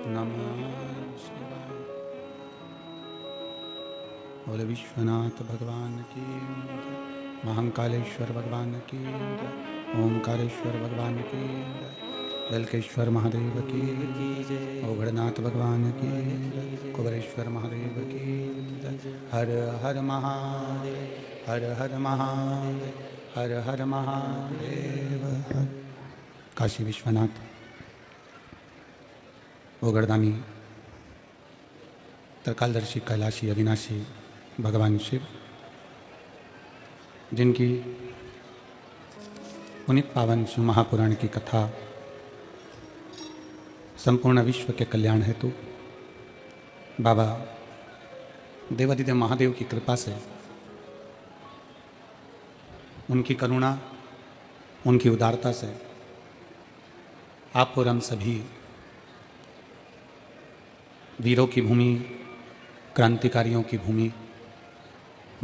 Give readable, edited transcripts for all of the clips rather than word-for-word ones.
नमः शिवाय। बोले विश्वनाथ भगवान की जय, महाकालेश्वर भगवान की जय, ओंकारेश्वर भगवान की जय, बलकेश्वर महादेव की जय, ओघड़नाथ भगवान की जय, कुबरेश्वर महादेव की जय। हर हर महादेव, हर हर महादेव, हर हर महादेव। हर काशी विश्वनाथ ओगरदानी त्रिकालदर्शी कैलाशी अविनाशी भगवान शिव, जिनकी पुनित पावन शिव महापुराण की कथा संपूर्ण विश्व के कल्याण हेतु बाबा देवादिदेव महादेव की कृपा से, उनकी करुणा, उनकी उदारता से आप और हम सभी वीरों की भूमि, क्रांतिकारियों की भूमि,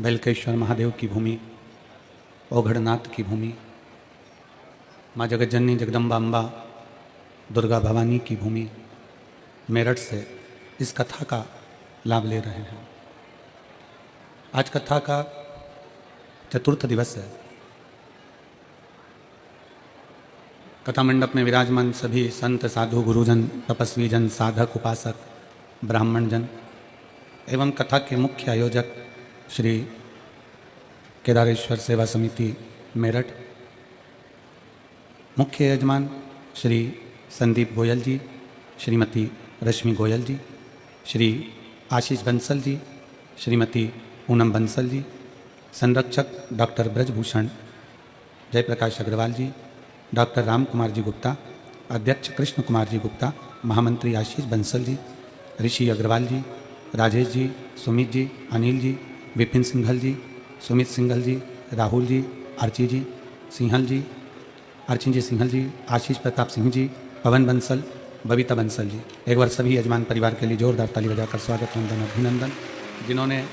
बेलकेश्वर महादेव की भूमि, ओघड़नाथ की भूमि, माँ जगज्जननी जगदम्बा अम्बा दुर्गा भवानी की भूमि मेरठ से इस कथा का लाभ ले रहे हैं। आज कथा का चतुर्थ दिवस है। कथा मंडप में विराजमान सभी संत, साधु, गुरुजन, तपस्वी जन, साधक, उपासक, ब्राह्मण जन एवं कथा के मुख्य आयोजक श्री केदारेश्वर सेवा समिति मेरठ, मुख्य यजमान श्री संदीप गोयल जी, श्रीमती रश्मि गोयल जी, श्री आशीष बंसल जी, श्रीमती पूनम बंसल जी, संरक्षक डॉक्टर ब्रजभूषण जयप्रकाश अग्रवाल जी, डॉक्टर राम कुमार जी गुप्ता, अध्यक्ष कृष्ण कुमार जी गुप्ता, महामंत्री आशीष बंसल जी, ऋषि अग्रवाल जी, राजेश जी, सुमित जी, अनिल जी, विपिन सिंघल जी, सुमित सिंघल जी, राहुल जी, आर्ची जी सिंहल जी, अर्चिन जी सिंघल जी, आशीष प्रताप सिंह जी, पवन बंसल, बबीता बंसल जी। एक बार सभी यजमान परिवार के लिए जोरदार ताली बजाकर स्वागत, वंदन, अभिनंदन। जिन्होंने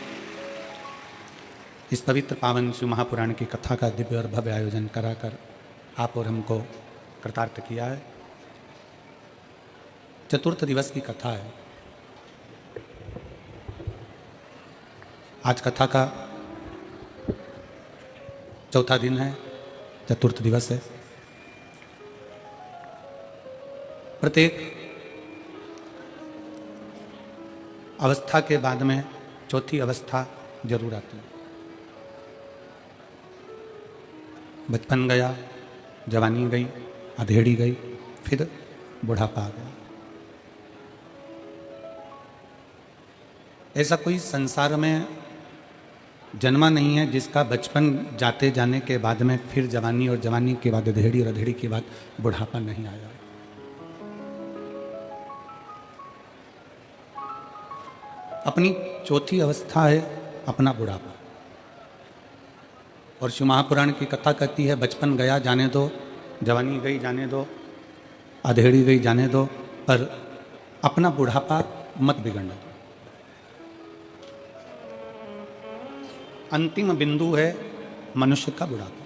इस पवित्र पावन शिव महापुराण की कथा का दिव्य और भव्य आयोजन कराकर आप और हमको कृतार्थ किया है। चतुर्थ दिवस की कथा है। आज कथा का चौथा दिन है, चतुर्थ दिवस है। प्रत्येक अवस्था के बाद में चौथी अवस्था जरूर आती है। बचपन गया, जवानी गई, अधेड़ी गई, फिर बुढ़ापा आ गया। ऐसा कोई संसार में जन्मा नहीं है जिसका बचपन जाते जाने के बाद में फिर जवानी, और जवानी के बाद अधेड़ी, और अधेड़ी के बाद बुढ़ापा नहीं आया। अपनी चौथी अवस्था है अपना बुढ़ापा। और शिव महापुराण की कथा कहती है बचपन गया जाने दो, जवानी गई जाने दो, अधेड़ी गई जाने दो, पर अपना बुढ़ापा मत बिगड़ने दो। अंतिम बिंदु है मनुष्य का बुढ़ापा।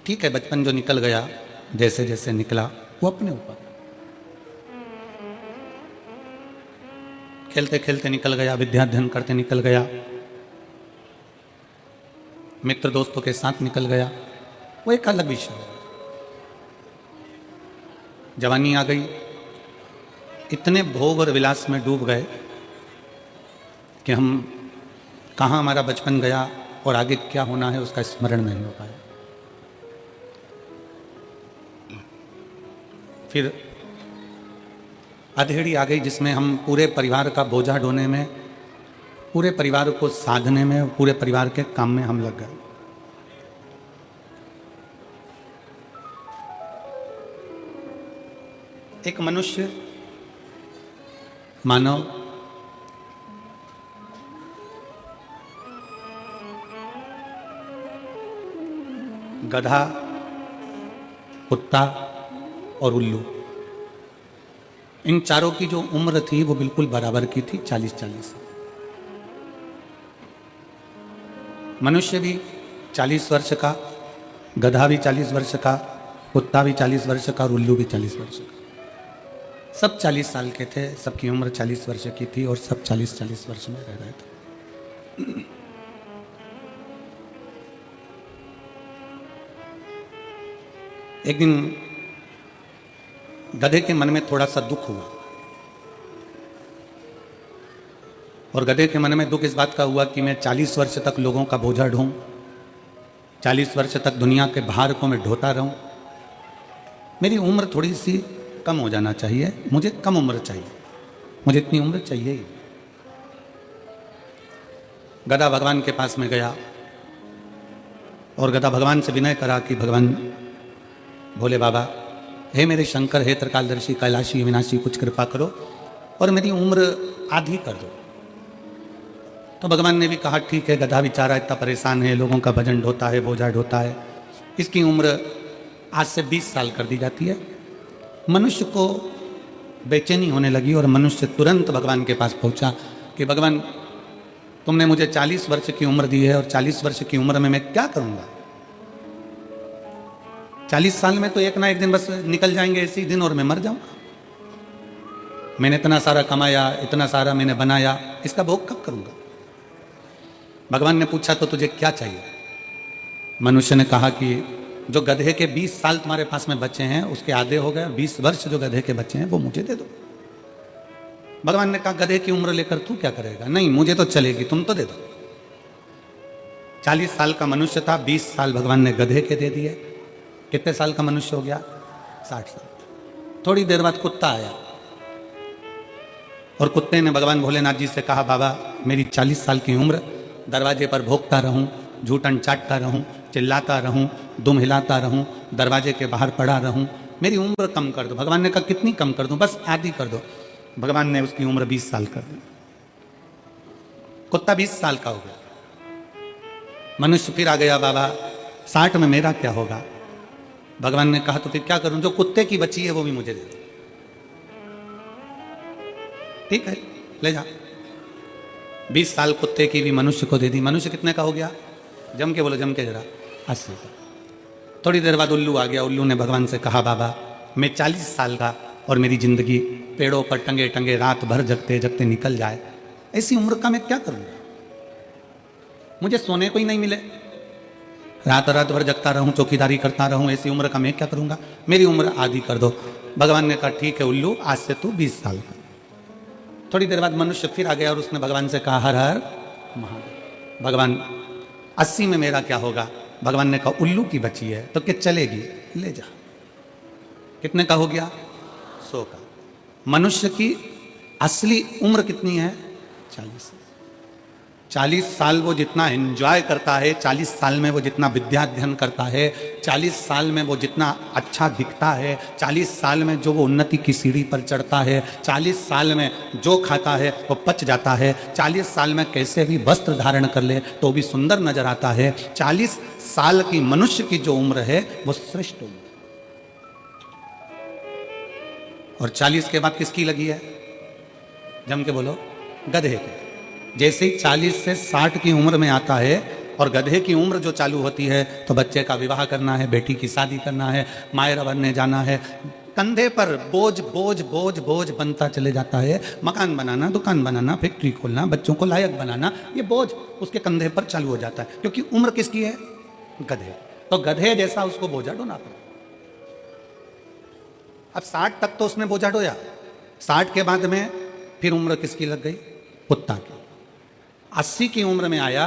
ठीक है, बचपन जो निकल गया, जैसे जैसे निकला वो अपने ऊपर, खेलते खेलते निकल गया, विद्या अध्ययन करते निकल गया, मित्र दोस्तों के साथ निकल गया, वो एक अलग विषय है। जवानी आ गई, इतने भोग और विलास में डूब गए कि हम कहाँ हमारा बचपन गया और आगे क्या होना है उसका स्मरण नहीं हो पाया। फिर अधेड़ी आ गई जिसमें हम पूरे परिवार का बोझा ढोने में, पूरे परिवार को साधने में, पूरे परिवार के काम में हम लग गए। एक मनुष्य, मानव, गधा, कुत्ता और उल्लू, इन चारों की जो उम्र थी वो बिल्कुल बराबर की थी, 40-40। मनुष्य भी 40 वर्ष का, गधा भी 40 वर्ष का, कुत्ता भी 40 वर्ष का और उल्लू भी 40 वर्ष का। सब 40 साल के थे, सबकी उम्र 40 वर्ष की थी और सब 40-40 वर्ष में रह रहे थे। एक दिन गधे के मन में थोड़ा सा दुख हुआ, और गधे के मन में दुख इस बात का हुआ कि मैं 40 वर्ष तक लोगों का बोझा ढोऊं, 40 वर्ष तक दुनिया के भार को मैं ढोता रहूं। मेरी उम्र थोड़ी सी कम हो जाना चाहिए, मुझे कम उम्र चाहिए, मुझे इतनी उम्र चाहिए ही। गधा भगवान के पास में गया और गधा भगवान से विनय करा कि भगवान भोले बाबा, हे मेरे शंकर, हे त्रिकालदर्शी, कैलाशी, विनाशी, कुछ कृपा करो और मेरी उम्र आधी कर दो। तो भगवान ने भी कहा ठीक है, गधा बेचारा इतना परेशान है, लोगों का भजन ढोता है, बोझा ढोता है, इसकी उम्र आज से 20 साल कर दी जाती है। मनुष्य को बेचैनी होने लगी और मनुष्य तुरंत भगवान के पास पहुंचा कि भगवान, तुमने मुझे 40 वर्ष की उम्र दी है और 40 वर्ष की उम्र में मैं क्या करूंगा? 40 साल में तो एक ना एक दिन बस निकल जाएंगे ऐसे ही दिन और मैं मर जाऊंगा। मैंने इतना सारा कमाया, इतना सारा मैंने बनाया, इसका भोग कब करूंगा? भगवान ने पूछा तो तुझे क्या चाहिए? मनुष्य ने कहा कि जो गधे के 20 साल तुम्हारे पास में बचे हैं उसके आधे हो गए, 20 वर्ष जो गधे के बचे हैं वो मुझे दे दो। भगवान ने कहा गधे की उम्र लेकर तू क्या करेगा? नहीं, मुझे तो चलेगी, तुम तो दे दो। 40 साल का मनुष्य था, 20 साल भगवान ने गधे के दे दिए। कितने साल का मनुष्य हो गया? 60 साल। थोड़ी देर बाद कुत्ता आया और कुत्ते ने भगवान भोलेनाथ जी से कहा, बाबा मेरी 40 साल की उम्र, दरवाजे पर भोंकता रहूं, झूठन चाटता रहूं, चिल्लाता रहूं, दुम हिलाता रहूं, दरवाजे के बाहर पड़ा रहूं, मेरी उम्र कम कर दो। भगवान ने कहा कितनी कम कर दूं? बस आधी कर दो। भगवान ने उसकी उम्र 20 साल कर दी। कुत्ता 20 साल का हो गया। मनुष्य फिर आ गया, बाबा 60 में मेरा क्या होगा? भगवान ने कहा तो फिर क्या करूं? जो कुत्ते की बची है वो भी मुझे दे दो। ठीक है, ले जा। 20 साल कुत्ते की भी मनुष्य को दे दी। मनुष्य कितने का हो गया? जम के बोलो, जम के जरा, 80 का। थोड़ी देर बाद उल्लू आ गया। उल्लू ने भगवान से कहा, बाबा मैं 40 साल का और मेरी जिंदगी पेड़ों पर टंगे टंगे रात भर जगते जगते निकल जाए, ऐसी उम्र का मैं क्या करूंगा? मुझे सोने को ही नहीं मिले, रात रात भर जगता रहूं, चौकीदारी करता रहूं, ऐसी उम्र का मैं क्या करूंगा? मेरी उम्र आधी कर दो। भगवान ने कहा ठीक है उल्लू, आज से तू 20 साल का। थोड़ी देर बाद मनुष्य फिर आ गया और उसने भगवान से कहा, हर हर महादेव। भगवान 80 में मेरा क्या होगा? भगवान ने कहा उल्लू की बची है तो क्या चलेगी, ले जा। कितने का हो गया? 100 का। मनुष्य की असली उम्र कितनी है? 40। 40 साल वो जितना एंजॉय करता है, 40 साल में वो जितना विद्याध्ययन करता है, 40 साल में वो जितना अच्छा दिखता है, 40 साल में जो वो उन्नति की सीढ़ी पर चढ़ता है, 40 साल में जो खाता है वो पच जाता है, 40 साल में कैसे भी वस्त्र धारण कर ले तो भी सुंदर नजर आता है। 40 साल की मनुष्य की जो उम्र है वो श्रेष्ठ उम्र। और 40 के बाद किसकी लगी है? जम के बोलो, गधे के। जैसे ही 40 से 60 की उम्र में आता है और गधे की उम्र जो चालू होती है तो बच्चे का विवाह करना है, बेटी की शादी करना है, मायरा बनने जाना है, कंधे पर बोझ बोझ बोझ बोझ बनता चले जाता है। मकान बनाना, दुकान बनाना, फैक्ट्री खोलना, बच्चों को लायक बनाना, ये बोझ उसके कंधे पर चालू हो जाता है। क्योंकि उम्र किसकी है? गधे। तो गधे जैसा उसको बोझा ढोना पड़ा। अब 60 तक तो उसने बोझा ढोया, 60 के बाद में फिर उम्र किसकी लग गई? कुत्ता की। 80 की उम्र में आया,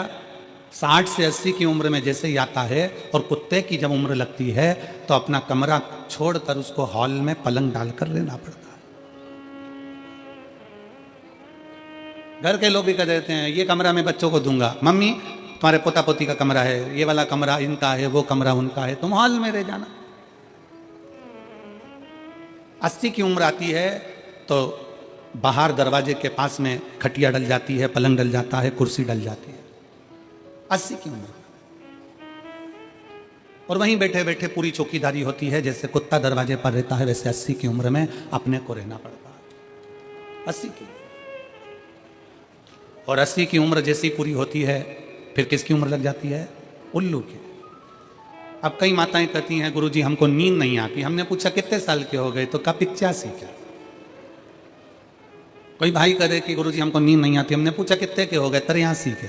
60 से 80 की उम्र में जैसे ही आता है और कुत्ते की जब उम्र लगती है तो अपना कमरा छोड़कर उसको हॉल में पलंग डालकर रहना पड़ता है। घर के लोग भी कह देते हैं ये कमरा मैं बच्चों को दूंगा, मम्मी तुम्हारे पोता पोती का कमरा है, ये वाला कमरा इनका है, वो कमरा उनका है, तुम हॉल में रह जाना। 80 की उम्र आती है तो बाहर दरवाजे के पास में खटिया डल जाती है, पलंग डल जाता है, कुर्सी डल जाती है। 80 की उम्र। और वहीं बैठे बैठे पूरी चौकीदारी होती है। जैसे कुत्ता दरवाजे पर रहता है वैसे 80 की उम्र में अपने को रहना पड़ता है। 80 की। और 80 की उम्र जैसी पूरी होती है फिर किसकी उम्र लग जाती है? उल्लू की। अब कई माताएं कहती हैं गुरुजी हमको नींद नहीं आती। हमने पूछा कितने साल के हो गए तो कहा 85 के। कोई भाई करे कि गुरुजी हमको नींद नहीं आती, हमने पूछा कितने के हो गए, 83 के।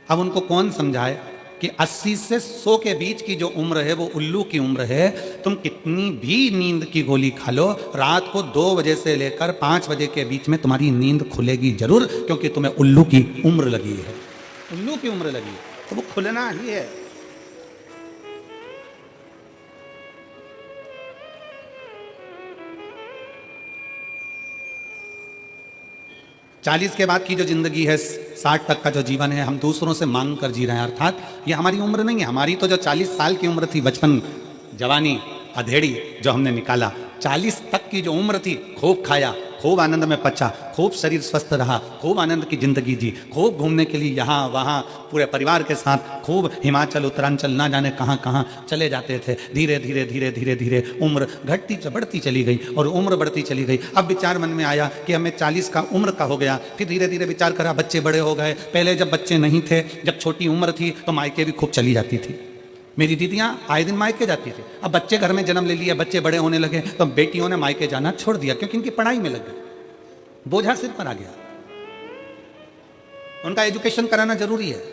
अब उनको कौन समझाए कि 80 से 100 के बीच की जो उम्र है वो उल्लू की उम्र है। तुम कितनी भी नींद की गोली खा लो, रात को 2 बजे से लेकर 5 बजे के बीच में तुम्हारी नींद खुलेगी जरूर, क्योंकि तुम्हें उल्लू की उम्र लगी है, उल्लू की उम्र लगी है, तो वो खुलना ही है। चालीस के बाद की जो जिंदगी है, 60 तक का जो जीवन है, हम दूसरों से मांग कर जी रहे हैं। अर्थात ये हमारी उम्र नहीं है। हमारी तो जो 40 साल की उम्र थी, बचपन, जवानी, अधेड़ी जो हमने निकाला, 40 तक की जो उम्र थी, खूब खाया, खूब आनंद में पचा, खूब शरीर स्वस्थ रहा, खूब आनंद की जिंदगी जी, खूब घूमने के लिए यहाँ वहाँ पूरे परिवार के साथ खूब हिमाचल उत्तरांचल ना जाने कहाँ कहाँ चले जाते थे। धीरे धीरे धीरे धीरे धीरे उम्र घटती बढ़ती चली गई और उम्र बढ़ती चली गई। अब विचार मन में आया कि हमें 40 का उम्र का हो गया। फिर धीरे धीरे विचार करा, बच्चे बड़े हो गए। पहले जब बच्चे नहीं थे, जब छोटी उम्र थी, तो मायके भी खूब चली जाती थी। मेरी दीदियाँ आए दिन मायके जाती थी। अब बच्चे घर में जन्म ले लिए, बच्चे बड़े होने लगे, तो बेटियों ने मायके जाना छोड़ दिया, क्योंकि इनकी पढ़ाई में लग गई, बोझा सिर पर आ गया। उनका एजुकेशन कराना जरूरी है।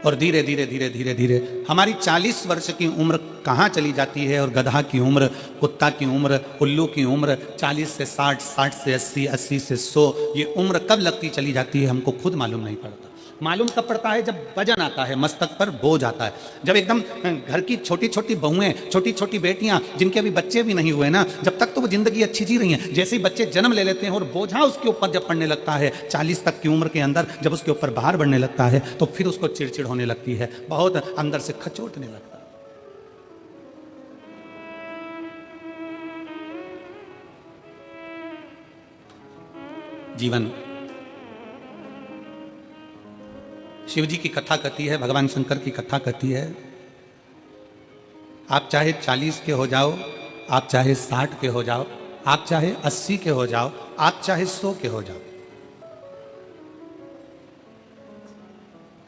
और धीरे धीरे धीरे धीरे धीरे हमारी 40 वर्ष की उम्र कहाँ चली जाती है, और गधा की उम्र, कुत्ता की उम्र, उल्लू की उम्र 40 से 60, 60 से 80, 80 से 100, ये उम्र कब लगती चली जाती है हमको खुद मालूम नहीं पड़ता। मालूम कब पड़ता है? जब वजन आता है, मस्तक पर बोझ आता है, जब एकदम घर की छोटी छोटी बहुएं, छोटी छोटी बेटियां, जिनके अभी बच्चे भी नहीं हुए ना, जब तक तो वो जिंदगी अच्छी जी रही हैं, जैसे ही बच्चे जन्म ले लेते हैं और बोझा उसके ऊपर जब पड़ने लगता है, 40 तक की उम्र के अंदर जब उसके ऊपर भार बढ़ने लगता है, तो फिर उसको चिड़चिड़ होने लगती है, बहुत अंदर से खचोटने लगता है। जीवन शिव जी की कथा कहती है, भगवान शंकर की कथा कहती है, आप चाहे 40 के हो जाओ, आप चाहे 60 के हो जाओ, आप चाहे 80 के हो जाओ, आप चाहे 100 के हो जाओ,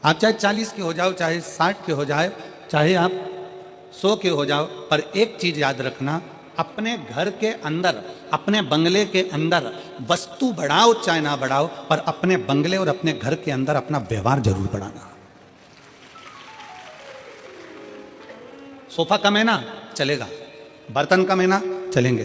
आप चाहे 40 के हो जाओ, चाहे 60 के हो जाए, चाहे आप 100 के हो जाओ, पर एक चीज याद रखना, अपने घर के अंदर, अपने बंगले के अंदर वस्तु बढ़ाओ चाहे ना बढ़ाओ, पर अपने बंगले और अपने घर के अंदर अपना व्यवहार जरूर बढ़ाना। सोफा कम है ना, चलेगा, बर्तन कम है ना, चलेंगे,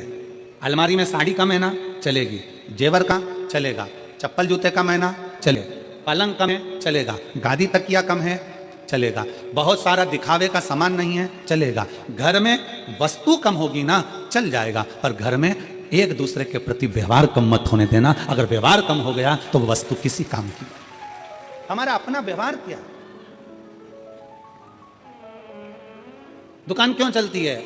अलमारी में साड़ी कम है ना, चलेगी, जेवर का चलेगा, चप्पल जूते कम है ना, चले, पलंग कम है, चलेगा, गादी तकिया कम है, चलेगा, बहुत सारा दिखावे का सामान नहीं है, चलेगा, घर में वस्तु कम होगी ना, चल जाएगा, पर घर में एक दूसरे के प्रति व्यवहार कम मत होने देना। अगर व्यवहार कम हो गया तो वो वस्तु किसी काम की। हमारा अपना व्यवहार क्या? दुकान क्यों चलती है?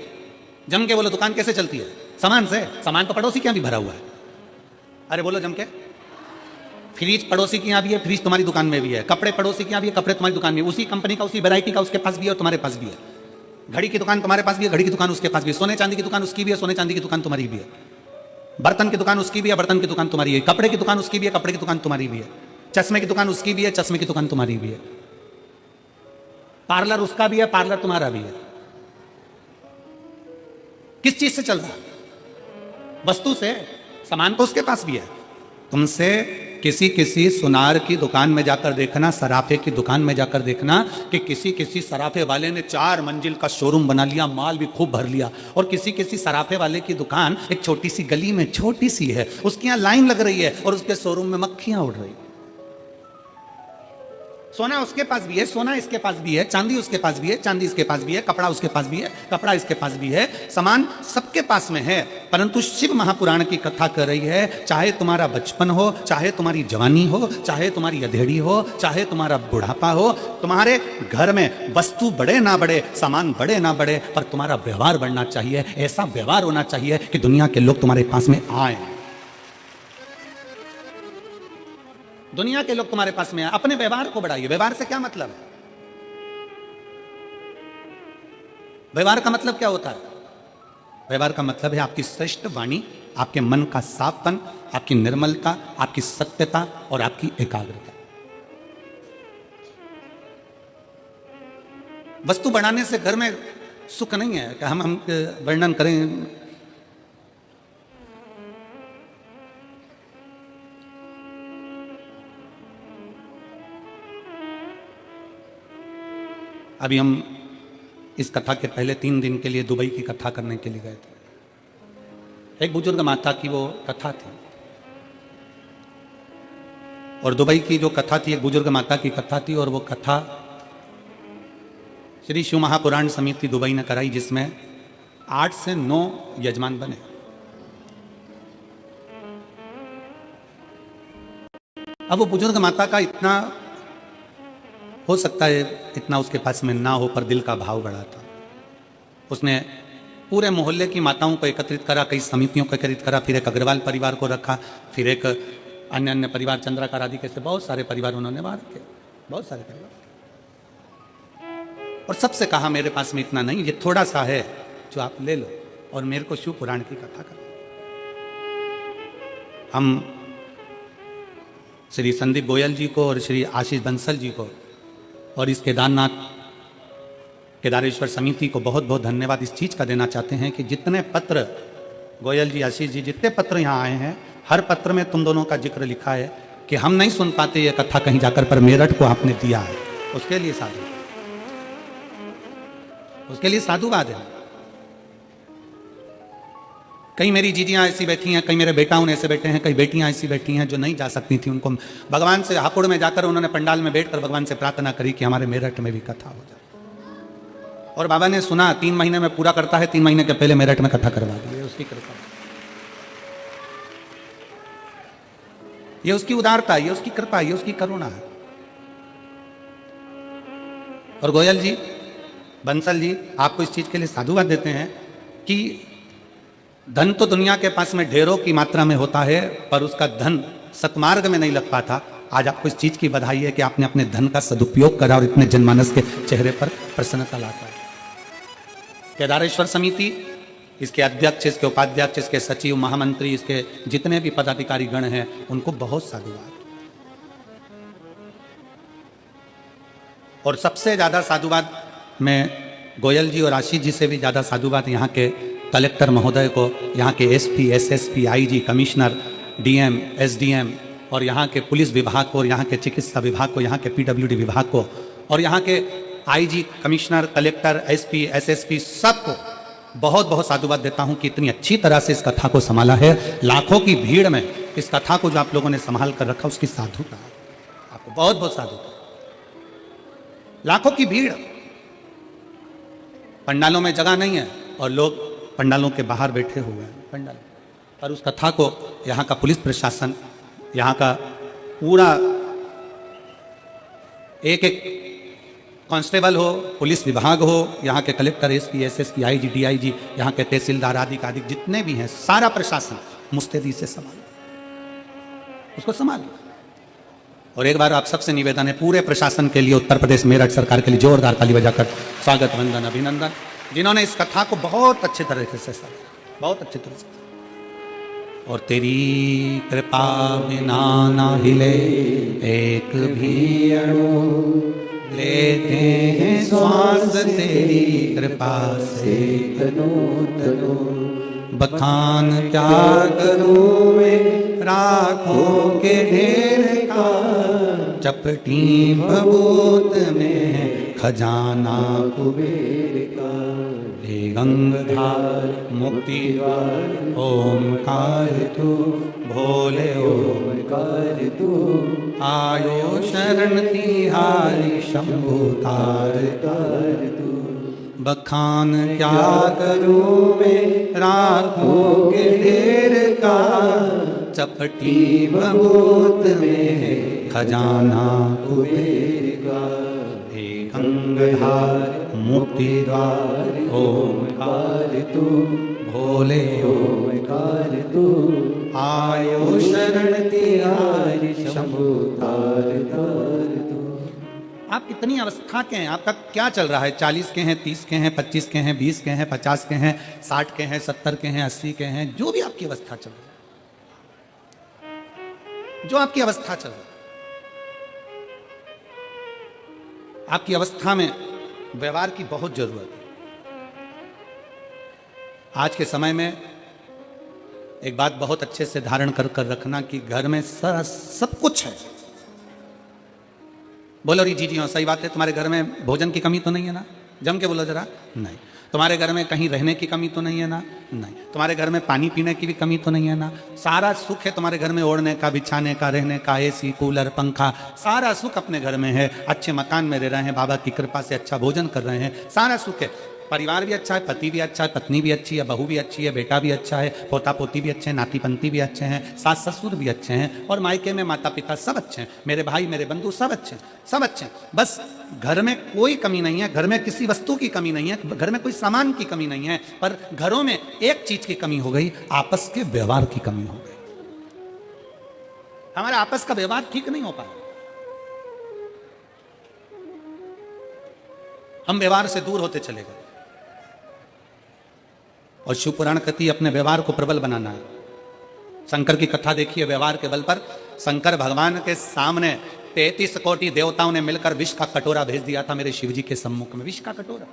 जम के बोलो, दुकान कैसे चलती है? सामान से। सामान तो पड़ोसी के यहाँ भी भरा हुआ है। अरे बोलो जम के। फ्रिज पड़ोसी के यहाँ भी है, फ्रिज तुम्हारी दुकान में भी है। कपड़े पड़ोसी के यहाँ भी है, कपड़े तुम्हारी दुकान में, उसी कंपनी का, उसी वैरायटी का उसके पास भी है और तुम्हारे पास भी है। घड़ी की दुकान तुम्हारे पास भी है, घड़ी की दुकान उसके पास भी है। सोने चांदी की दुकान उसकी भी है, सोने चांदी की दुकान तुम्हारी भी है। बर्तन की दुकान उसकी भी है, बर्तन की दुकान तुम्हारी है। कपड़े की दुकान उसकी भी है, कपड़े की दुकान तुम्हारी भी है। चश्मे की दुकान उसकी भी है, चश्मे की दुकान तुम्हारी भी है। पार्लर उसका भी है, पार्लर तुम्हारा भी है। किस चीज से चल रहा? वस्तु से। सामान तो उसके पास भी है। तुमसे किसी सुनार की दुकान में जाकर देखना, सराफे की दुकान में जाकर देखना कि किसी सराफे वाले ने 4 मंजिल का शोरूम बना लिया, माल भी खूब भर लिया, और किसी सराफे वाले की दुकान एक छोटी सी गली में छोटी सी है, उसके यहाँ लाइन लग रही है और उसके शोरूम में मक्खियां उड़ रही है। सोना उसके पास भी है, सोना इसके पास भी है, चांदी उसके पास भी है, चांदी इसके पास भी है, कपड़ा उसके पास भी है, कपड़ा इसके पास भी है, सामान सबके पास में है। परंतु शिव महापुराण की कथा कर रही है, चाहे तुम्हारा बचपन हो, चाहे तुम्हारी जवानी हो, चाहे तुम्हारी अधेड़ी हो, चाहे तुम्हारा बुढ़ापा हो, तुम्हारे घर में वस्तु बढ़े ना बढ़े, सामान बढ़े ना बढ़े, पर तुम्हारा व्यवहार बढ़ना चाहिए। ऐसा व्यवहार होना चाहिए कि दुनिया के लोग तुम्हारे पास में आए, दुनिया के लोग तुम्हारे पास में आए। अपने व्यवहार को बढ़ाइए। व्यवहार से क्या मतलब है? व्यवहार का मतलब क्या होता है? व्यवहार का मतलब है आपकी श्रेष्ठ वाणी, आपके मन का साफपन, आपकी निर्मलता, आपकी सत्यता और आपकी एकाग्रता। वस्तु बढ़ाने से घर में सुख नहीं है कि हम वर्णन करें। अभी हम इस कथा के पहले 3 दिन के लिए दुबई की कथा करने के लिए गए थे। एक बुजुर्ग माता की वो कथा थी, और दुबई की जो कथा थी एक बुजुर्ग माता की कथा थी, और वो कथा श्री शिव महापुराण समिति दुबई ने कराई, जिसमें 8 से 9 यजमान बने। अब वो बुजुर्ग माता का इतना हो सकता है इतना उसके पास में ना हो, पर दिल का भाव बड़ा था। उसने पूरे मोहल्ले की माताओं को एकत्रित करा, कई समितियों को एकत्रित करा, फिर एक अग्रवाल परिवार को रखा, फिर एक अन्य अन्य परिवार चंद्राकार आदि के से बहुत सारे परिवार उन्होंने बाहर रखे, बहुत सारे परिवार। और सबसे कहा मेरे पास में इतना नहीं, ये थोड़ा सा है जो आप ले लो और मेरे को शिव पुराण की कथा करो। हम श्री संदीप गोयल जी को और श्री आशीष बंसल जी को और इस केदारेश्वर समिति को बहुत बहुत धन्यवाद इस चीज़ का देना चाहते हैं कि जितने पत्र गोयल जी, आशीष जी, जितने पत्र यहाँ आए हैं, हर पत्र में तुम दोनों का जिक्र लिखा है कि हम नहीं सुन पाते ये कथा कहीं जाकर, पर मेरठ को आपने दिया है, उसके लिए साधु, उसके लिए साधुवाद है। कई मेरी जीजियाँ ऐसी बैठी हैं, कई मेरे बेटाओं ऐसे बैठे हैं, कई बेटियां ऐसी बैठी हैं जो नहीं जा सकती थी। उनको भगवान से हापुड़ में जाकर उन्होंने पंडाल में बैठकर भगवान से प्रार्थना करी कि हमारे मेरठ में भी कथा हो जाए, और बाबा ने सुना 3 महीने में पूरा करता है, 3 महीने के पहले मेरठ में कथा करवा दी। उसकी कृपा, ये उसकी उदारता, ये उसकी कृपा, ये उसकी करुणा है। और गोयल जी, बंसल जी, आपको इस चीज के लिए साधुवाद देते हैं कि धन तो दुनिया के पास में ढेरों की मात्रा में होता है, पर उसका धन सतमार्ग में नहीं लग पाता। आज आपको इस चीज की बधाई है कि आपने अपने धन का सदुपयोग करा और इतने जनमानस के चेहरे पर प्रसन्नता लाता है। केदारेश्वर समिति, इसके अध्यक्ष, इसके उपाध्यक्ष, इसके सचिव, महामंत्री, इसके जितने भी पदाधिकारी गण हैं, उनको बहुत साधुवाद। और सबसे ज्यादा साधुवाद मैं गोयल जी और आशीष जी से भी ज्यादा साधुवाद यहाँ के कलेक्टर महोदय को, यहाँ के SP, SSP, IG, commissioner, DM, SDM, और यहाँ के पुलिस विभाग को, और यहाँ के चिकित्सा विभाग को, यहाँ के पीडब्ल्यूडी विभाग को, और यहाँ के IG, commissioner, collector, SP, SSP, सबको बहुत बहुत साधुवाद देता हूँ कि इतनी अच्छी तरह से इस कथा को संभाला है। लाखों की भीड़ में इस कथा को जो आप लोगों ने संभाल कर रखा, उसकी साधुता, आपको बहुत बहुत साधुता। लाखों की भीड़, पंडालों में जगह नहीं है और लोग पंडालों के बाहर बैठे हुए हैं पंडाल पर। उस कथा को यहाँ का पुलिस प्रशासन, यहाँ का पूरा एक एक कांस्टेबल हो, पुलिस विभाग हो, यहाँ के collector, SP, SSP, IG, DIG, यहाँ के तहसीलदार आदि आदि जितने भी हैं, सारा प्रशासन मुस्तैदी से संभालो, उसको संभालो। और एक बार आप सबसे निवेदन है, पूरे प्रशासन के लिए, उत्तर प्रदेश मेरठ सरकार के लिए जोरदार ताली बजाकर स्वागत, वंदन, अभिनंदन, जिन्होंने इस कथा को बहुत अच्छे तरीके से साधा, बहुत अच्छे तरह से। और तेरी कृपा बिना ना हिले एक भी अणु, लेते हैं श्वास तेरी कृपा से तनु तनु। बखान क्या करूं मैं राखों के ढेर का, चपटी भभूत में खजाना कुबेर का। हे गंगाधार मुक्ति द्वार ओमकार तू, भोले ओमकार तू। आयो शरण तिहारी शंभु तार तार तू। बखान क्या करूं मैं राखों के ढेर का, चपटी भभूत में खजाना कुबेर का। हे गंगाधार मुक्ति द्वार ओमकार तू, भोले ओमकार तू। आयो शरण तिहारी शंभु तार तार तू। आप कितनी अवस्था के हैं, आपका क्या चल रहा है? 40 के हैं, 30 के हैं, 25 के हैं, 20 के हैं, 50 के हैं, 60 के हैं, 70 के हैं, 80 के हैं, जो भी आपकी अवस्था चल रही है, जो आपकी अवस्था चल रही है, आपकी अवस्था में व्यवहार की बहुत जरूरत है। आज के समय में एक बात बहुत अच्छे से धारण कर कर रखना कि घर में सारा सब कुछ है। बोलो री जी हाँ सही बात है। तुम्हारे घर में भोजन की कमी तो नहीं है ना? जम के बोलो जरा। नहीं। तुम्हारे घर में कहीं रहने की कमी तो नहीं है ना? नहीं। तुम्हारे घर में पानी पीने की भी कमी तो नहीं है ना? सारा सुख है तुम्हारे घर में, ओढ़ने का, बिछाने का, रहने का, एसी, कूलर, पंखा, सारा सुख अपने घर में है। अच्छे मकान में रह रहे हैं, बाबा की कृपा से अच्छा भोजन कर रहे हैं, सारा सुख है। परिवार भी अच्छा है, पति भी अच्छा है, पत्नी भी अच्छी है, बहू भी अच्छी है, बेटा भी अच्छा है, पोता पोती भी अच्छे हैं, नाती पंती भी अच्छे हैं, सास ससुर भी अच्छे हैं, और मायके में माता पिता सब अच्छे हैं, मेरे भाई मेरे बंधु सब अच्छे हैं, सब अच्छे हैं। बस घर में कोई कमी नहीं है, घर में किसी वस्तु की कमी नहीं है, घर में कोई सामान की कमी नहीं है, पर घरों में एक चीज की कमी हो गई, आपस के व्यवहार की कमी हो गई। हमारा आपस का व्यवहार ठीक नहीं हो पाया। हम व्यवहार से दूर होते चले गए। और शिव पुराण कहती है अपने व्यवहार को प्रबल बनाना है। शंकर की कथा देखिए, व्यवहार के बल पर शंकर भगवान के सामने 33 कोटि देवताओं ने मिलकर विष का कटोरा भेज दिया था मेरे शिव जी के सम्मुख में। विष का कटोरा,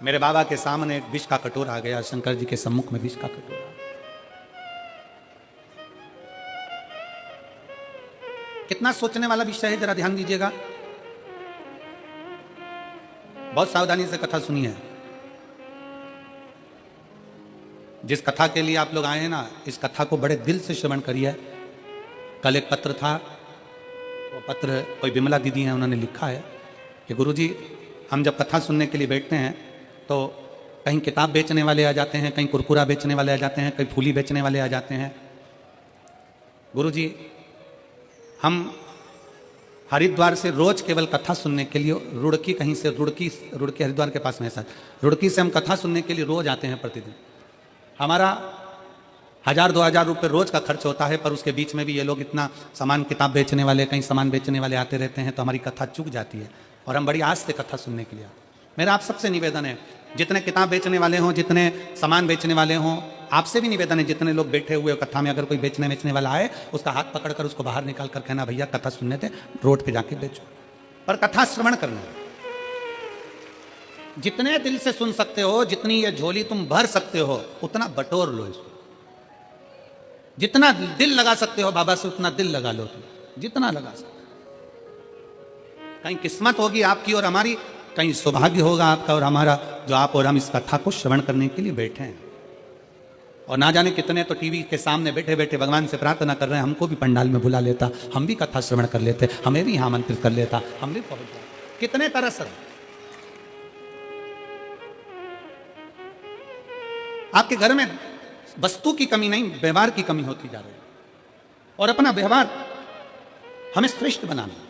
मेरे बाबा के सामने विष का कटोरा आ गया, शंकर जी के सम्मुख में विष का कटोरा। कितना सोचने वाला विषय है, जरा ध्यान दीजिएगा। बहुत सावधानी से कथा सुनिए। जिस कथा के लिए आप लोग आए हैं ना, इस कथा को बड़े दिल से श्रवण करिए। कल एक पत्र था, वो पत्र कोई विमला दीदी हैं, उन्होंने लिखा है कि गुरुजी हम जब कथा सुनने के लिए बैठते हैं तो कहीं किताब बेचने वाले आ जाते हैं, कहीं कुरकुरा बेचने वाले आ जाते हैं, कहीं फूली बेचने वाले आ जाते हैं। गुरुजी हम हरिद्वार से रोज केवल कथा सुनने के लिए रुड़की, कहीं से रुड़की हरिद्वार के पास में है सर, रुड़की से हम कथा सुनने के लिए रोज आते हैं प्रतिदिन। हमारा 1000-2000 रुपये रोज का खर्च होता है, पर उसके बीच में भी ये लोग इतना सामान, किताब बेचने वाले, कहीं सामान बेचने वाले आते रहते हैं, तो हमारी कथा चूक जाती है और हम बड़ी आस से कथा सुनने के लिए आते हैं। मेरा आप सबसे निवेदन है, जितने किताब बेचने वाले हों, जितने सामान बेचने वाले हों, आपसे भी निवेदन है, जितने लोग बैठे हुए कथा में, अगर कोई बेचने वाला आए, उसका हाथ पकड़कर उसको बाहर निकाल कर कहना भैया कथा सुनने थे, रोड पे जाके बेचो, पर कथा श्रवण करना। जितने दिल से सुन सकते हो, जितनी ये झोली तुम भर सकते हो, उतना बटोर लो इसको। जितना दिल लगा सकते हो बाबा से, उतना दिल लगा लो तुम, जितना लगा सकते। कहीं किस्मत होगी आपकी और हमारी, कहीं सौभाग्य होगा आपका और हमारा, जो आप और हम इस कथा को श्रवण करने के लिए बैठे हैं। और ना जाने कितने तो टीवी के सामने बैठे बैठे भगवान से प्रार्थना कर रहे हैं, हमको भी पंडाल में बुला लेता, हम भी कथा श्रवण कर लेते, हमें भी यहाँ आमंत्रित कर लेता, हम भी पहुंच जाते। कितने तरस है। आपके घर में वस्तु की कमी नहीं, व्यवहार की कमी होती जा रही है, और अपना व्यवहार हमें श्रेष्ठ बनाना।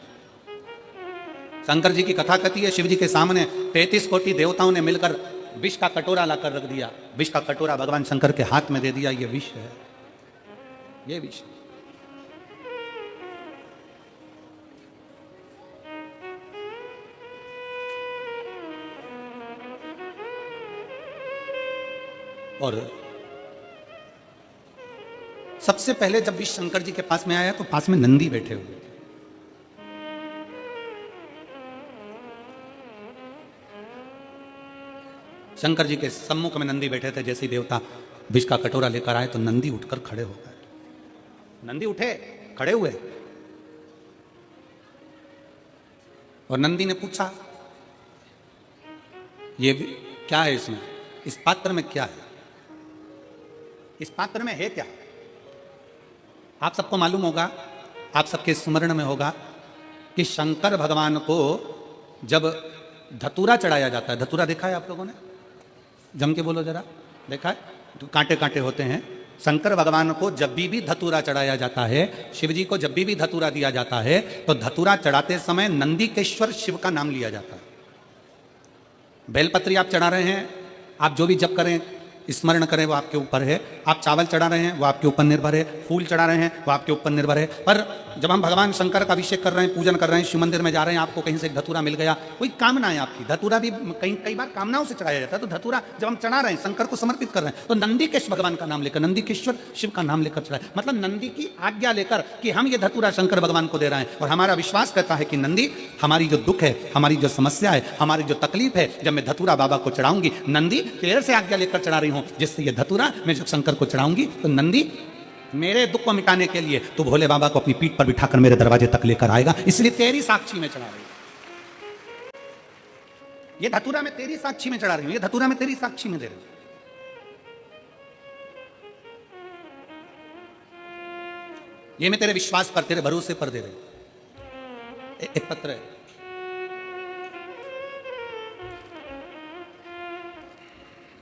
शंकर जी की कथा कहती है, शिव जी के सामने 33 कोटि देवताओं ने मिलकर विष का कटोरा लाकर रख दिया। विष का कटोरा भगवान शंकर के हाथ में दे दिया, ये विष है, ये विष। और सबसे पहले जब विष शंकर जी के पास में आया तो पास में नंदी बैठे हुए थे। शंकर जी के सम्मुख में नंदी बैठे थे। जैसे ही देवता विष का कटोरा लेकर आए तो नंदी उठकर खड़े हो गए। नंदी उठे, खड़े हुए, और नंदी ने पूछा ये क्या है, इसमें, इस पात्र में क्या है, इस पात्र में है क्या? आप सबको मालूम होगा, आप सबके स्मरण में होगा कि शंकर भगवान को जब धतूरा चढ़ाया जाता है, धतूरा देखा है आप लोगों ने? जम के बोलो जरा, देखा है? तो कांटे कांटे होते हैं। शंकर भगवान को जब भी धतूरा चढ़ाया जाता है, शिव जी को जब भी धतूरा दिया जाता है, तो धतूरा चढ़ाते समय नंदीकेश्वर शिव का नाम लिया जाता है। बेलपत्री आप चढ़ा रहे हैं, आप जो भी जप करें, स्मरण करें वो आपके ऊपर है। आप चावल चढ़ा रहे हैं वो आपके ऊपर निर्भर है, फूल चढ़ा रहे हैं वो आपके ऊपर निर्भर है। पर जब हम भगवान शंकर का अभिषेक कर रहे हैं, पूजन कर रहे हैं, शिव मंदिर में जा रहे हैं, आपको कहीं से धतूरा मिल गया, कोई कामना है आपकी, धतूरा भी कई बार कामनाओं से चढ़ाया जाता है। तो धतूरा जब हम चढ़ा रहे हैं, शंकर को समर्पित कर रहे हैं, तो नंदीकेश भगवान का नाम लेकर, नंदीकेश्वर शिव का नाम लेकर चढ़ाए, मतलब नंदी की आज्ञा लेकर कि हम ये धतूरा शंकर भगवान को दे रहे हैं। और हमारा विश्वास कहता है कि नंदी हमारी जो दुख है, हमारी जो समस्या है, हमारी जो तकलीफ है, जब मैं धतूरा बाबा को चढ़ाऊंगी, नंदी तेरे से आज्ञा लेकर चढ़ा रही हूं, जिससे ये धतूरा मैं जब शंकर को चढ़ाऊंगी तो नंदी मेरे दुख को मिटाने के लिए तो भोले बाबा को अपनी पीठ पर बिठाकर मेरे दरवाजे तक लेकर आएगा, इसलिए तेरी साक्षी में चढ़ा रही हूं। ये धतूरा मैं तेरी साक्षी में चढ़ा रही हूं, ये धतूरा मैं तेरी साक्षी में दे रही हूं। ये मैं तेरे विश्वास पर, तेरे भरोसे पर दे रही हूं। एक पत्र है,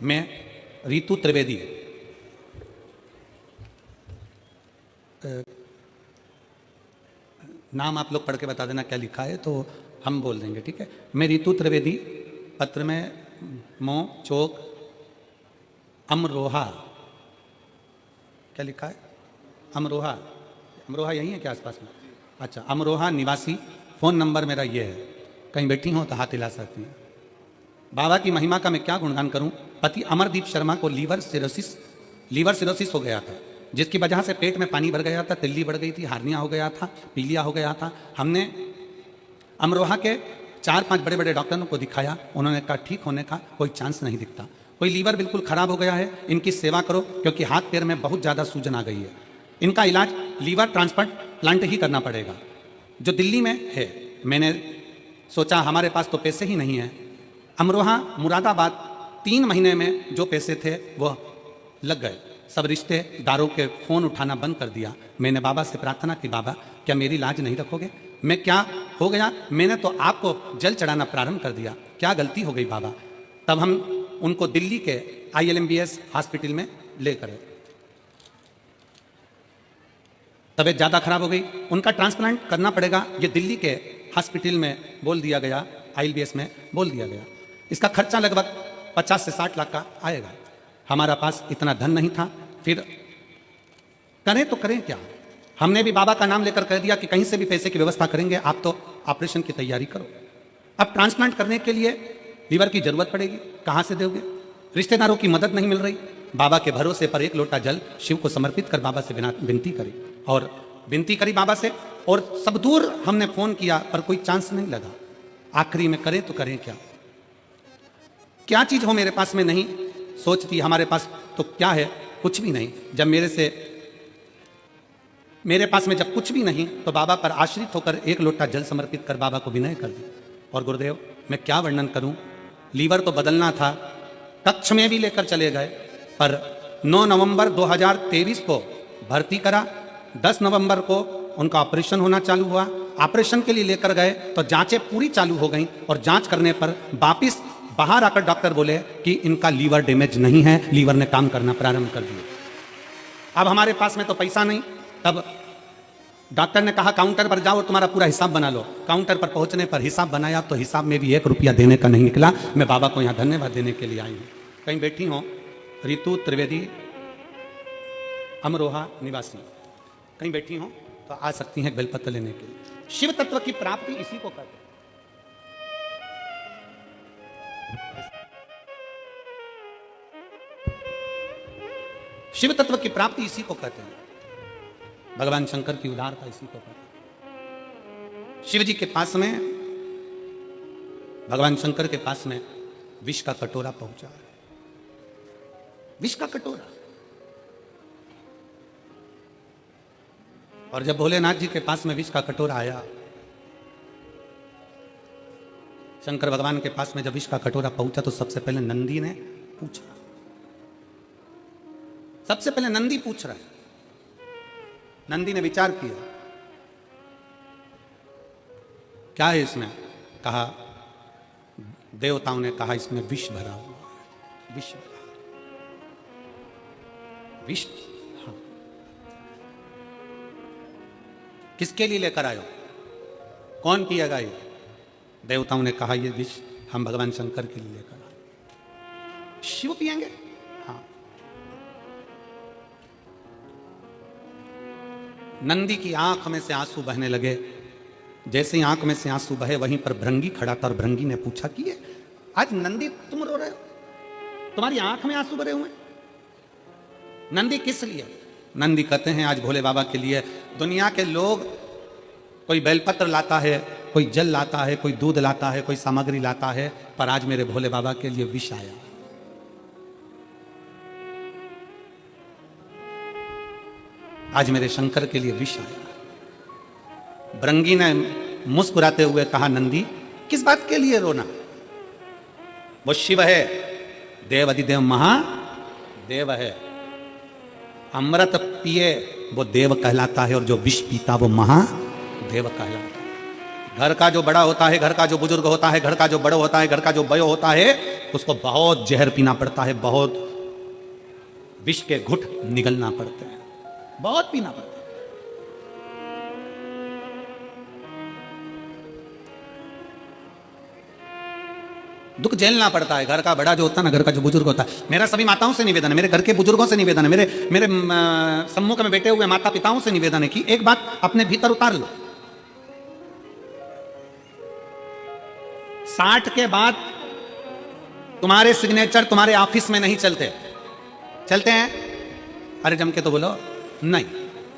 मैं रीतु त्रिवेदी, नाम आप लोग पढ़ के बता देना क्या लिखा है तो हम बोल देंगे, ठीक है। मैं रीतु त्रिवेदी, पत्र में मो चौक अमरोहा, क्या लिखा है, अमरोहा, अमरोहा यही है क्या आसपास में? अच्छा, अमरोहा निवासी, फ़ोन नंबर मेरा ये है, कहीं बैठी हो तो हाथ हिला सकती हैं। बाबा की महिमा का मैं क्या गुणगान करूं। पति अमरदीप शर्मा को लीवर सिरोसिस हो गया था, जिसकी वजह से पेट में पानी भर गया था, तिल्ली बढ़ गई थी, हार्निया हो गया था, पीलिया हो गया था। हमने अमरोहा के 4-5 बड़े बड़े डॉक्टरों को दिखाया, उन्होंने कहा ठीक होने का कोई चांस नहीं दिखता, कोई लीवर बिल्कुल खराब हो गया है, इनकी सेवा करो क्योंकि हाथ पैर में बहुत ज़्यादा सूजन आ गई है, इनका इलाज लीवर ट्रांसप्लांट ही करना पड़ेगा, जो दिल्ली में है। मैंने सोचा हमारे पास तो पैसे ही नहीं हैं। अमरोहा मुरादाबाद 3 महीने में जो पैसे थे वो लग गए, सब रिश्तेदारों के फ़ोन उठाना बंद कर दिया। मैंने बाबा से प्रार्थना की, बाबा क्या मेरी लाज नहीं रखोगे? मैं क्या हो गया, मैंने तो आपको जल चढ़ाना प्रारंभ कर दिया, क्या गलती हो गई बाबा? तब हम उनको दिल्ली के ILMBS हॉस्पिटल में लेकर गए। तबीयत ज़्यादा खराब हो गई, उनका ट्रांसप्लांट करना पड़ेगा, ये दिल्ली के हॉस्पिटल में बोल दिया गया, ILBS में बोल दिया गया। इसका खर्चा लगभग 50 से 60 लाख का आएगा। हमारा पास इतना धन नहीं था, फिर करें तो करें क्या? हमने भी बाबा का नाम लेकर कह दिया कि कहीं से भी पैसे की व्यवस्था करेंगे, आप तो ऑपरेशन की तैयारी करो। अब ट्रांसप्लांट करने के लिए लीवर की जरूरत पड़ेगी, कहाँ से दोगे? रिश्तेदारों की मदद नहीं मिल रही। बाबा के भरोसे पर 1 लोटा जल शिव को समर्पित कर बाबा से विनती करी, और विनती करी बाबा से, और सब दूर हमने फ़ोन किया पर कोई चांस नहीं लगा। आखिरी में करें तो करें क्या? क्या चीज़ हो मेरे पास में नहीं, सोचती हमारे पास तो क्या है, कुछ भी नहीं। जब मेरे पास में जब कुछ भी नहीं, तो बाबा पर आश्रित होकर 1 लोटा जल समर्पित कर बाबा को विनय कर दी। और गुरुदेव मैं क्या वर्णन करूं, लीवर तो बदलना था, कक्ष में भी लेकर चले गए, पर 9 नवंबर 2023 को भर्ती करा, 10 नवंबर को उनका ऑपरेशन होना चालू हुआ। ऑपरेशन के लिए लेकर गए तो जांचें पूरी चालू हो गई, और जांच करने पर वापिस बाहर आकर डॉक्टर बोले कि इनका लीवर डैमेज नहीं है, लीवर ने काम करना प्रारंभ कर दिया। अब हमारे पास में तो पैसा नहीं, तब डॉक्टर ने कहा काउंटर पर जाओ और तुम्हारा पूरा हिसाब बना लो। काउंटर पर पहुंचने पर हिसाब बनाया तो हिसाब में भी 1 रुपया देने का नहीं निकला। मैं बाबा को यहाँ धन्यवाद देने के लिए आई हूँ। कहीं बैठी हो, रीतु त्रिवेदी, अमरोहा निवासी, कहीं बैठी हो तो आ सकती हैं बेलपत्र लेने के लिए। शिव तत्व की प्राप्ति इसी को कहते हैं। शिव तत्व की प्राप्ति इसी को कहते हैं, भगवान शंकर की उदारता इसी को कहते हैं। शिव जी के पास में, भगवान शंकर के पास में विष का कटोरा पहुंचा, विष का कटोरा। और जब भोलेनाथ जी के पास में विष का कटोरा आया, शंकर भगवान के पास में जब विष का कटोरा पहुंचा, तो सबसे पहले नंदी ने पूछा, सबसे पहले नंदी पूछ रहा है। नंदी ने विचार किया, क्या है इसमें? कहा, देवताओं ने कहा इसमें विष भरा हुआ है, विष भरा, विष। हाँ, किसके लिए लेकर आयो? कौन पिएगा ये? देवताओं ने कहा ये विष हम भगवान शंकर के लिए लेकर आए। शिव पिएंगे? हाँ। नंदी की आंख में से आंसू बहने लगे। जैसे ही आंख में से आंसू बहे वहीं पर भृंगी खड़ा था और भृंगी ने पूछा कि ये आज नंदी तुम रो रहे हो, तुम्हारी आंख में आंसू भरे हुए? नंदी किस लिए? नंदी कहते हैं आज भोले बाबा के लिए। दुनिया के लोग कोई बेलपत्र लाता है, कोई जल लाता है, कोई दूध लाता है, कोई सामग्री लाता है, पर आज मेरे भोले बाबा के लिए विष आया। आज मेरे शंकर के लिए विष आया। भृंगी ने मुस्कुराते हुए कहा, नंदी किस बात के लिए रोना? वो शिव है, देव अधिदेव महादेव है। अमृत पिए वो देव कहलाता है और जो विष पीता वो महादेव कहलाता है। घर का जो बड़ा होता है, घर का जो बुजुर्ग होता है, घर का जो बड़ा होता है, घर का जो बयो होता है, उसको बहुत जहर पीना पड़ता है, बहुत विष के घुट निगलना पड़ते हैं, बहुत पीना पड़ता है। दुख झेलना पड़ता है। घर का बड़ा जो होता है ना, घर का जो बुजुर्ग होता है, मेरा सभी माताओं से निवेदन है, मेरे घर के बुजुर्गों से निवेदन है, मेरे सम्मुख में बैठे हुए माता पिताओं से निवेदन है कि एक बात अपने भीतर उतार लो। 60 के बाद तुम्हारे सिग्नेचर तुम्हारे ऑफिस में नहीं चलते। चलते हैं? अरे जम के तो बोलो नहीं।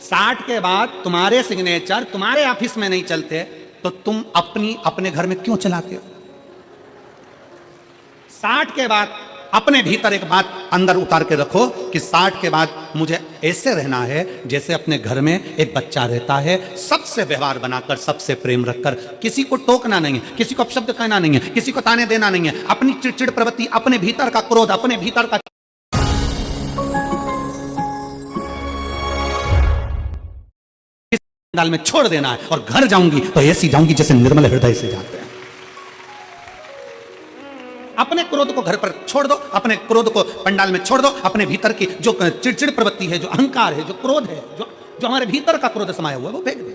60 के बाद तुम्हारे सिग्नेचर तुम्हारे ऑफिस में नहीं चलते तो तुम अपने घर में क्यों चलाते हो? 60 के बाद अपने भीतर एक बात अंदर उतार के रखो कि 60 के बाद मुझे ऐसे रहना है जैसे अपने घर में एक बच्चा रहता है, सबसे व्यवहार बनाकर, सबसे प्रेम रखकर, किसी को टोकना नहीं है, किसी को अपशब्द कहना नहीं है, किसी को ताने देना नहीं है, अपनी चिड़चिड़ प्रवृत्ति, अपने भीतर का क्रोध, अपने भीतर का डाल में छोड़ देना है। और घर जाऊंगी तो ऐसी जाऊंगी जैसे निर्मल हृदय से जाते हैं। अपने क्रोध को घर पर छोड़ दो, अपने क्रोध को पंडाल में छोड़ दो, अपने भीतर की जो चिड़चिड़ प्रवृत्ति है, जो अहंकार है, जो क्रोध है, जो हमारे भीतर का क्रोध समाया हुआ है, वो फेंक दे।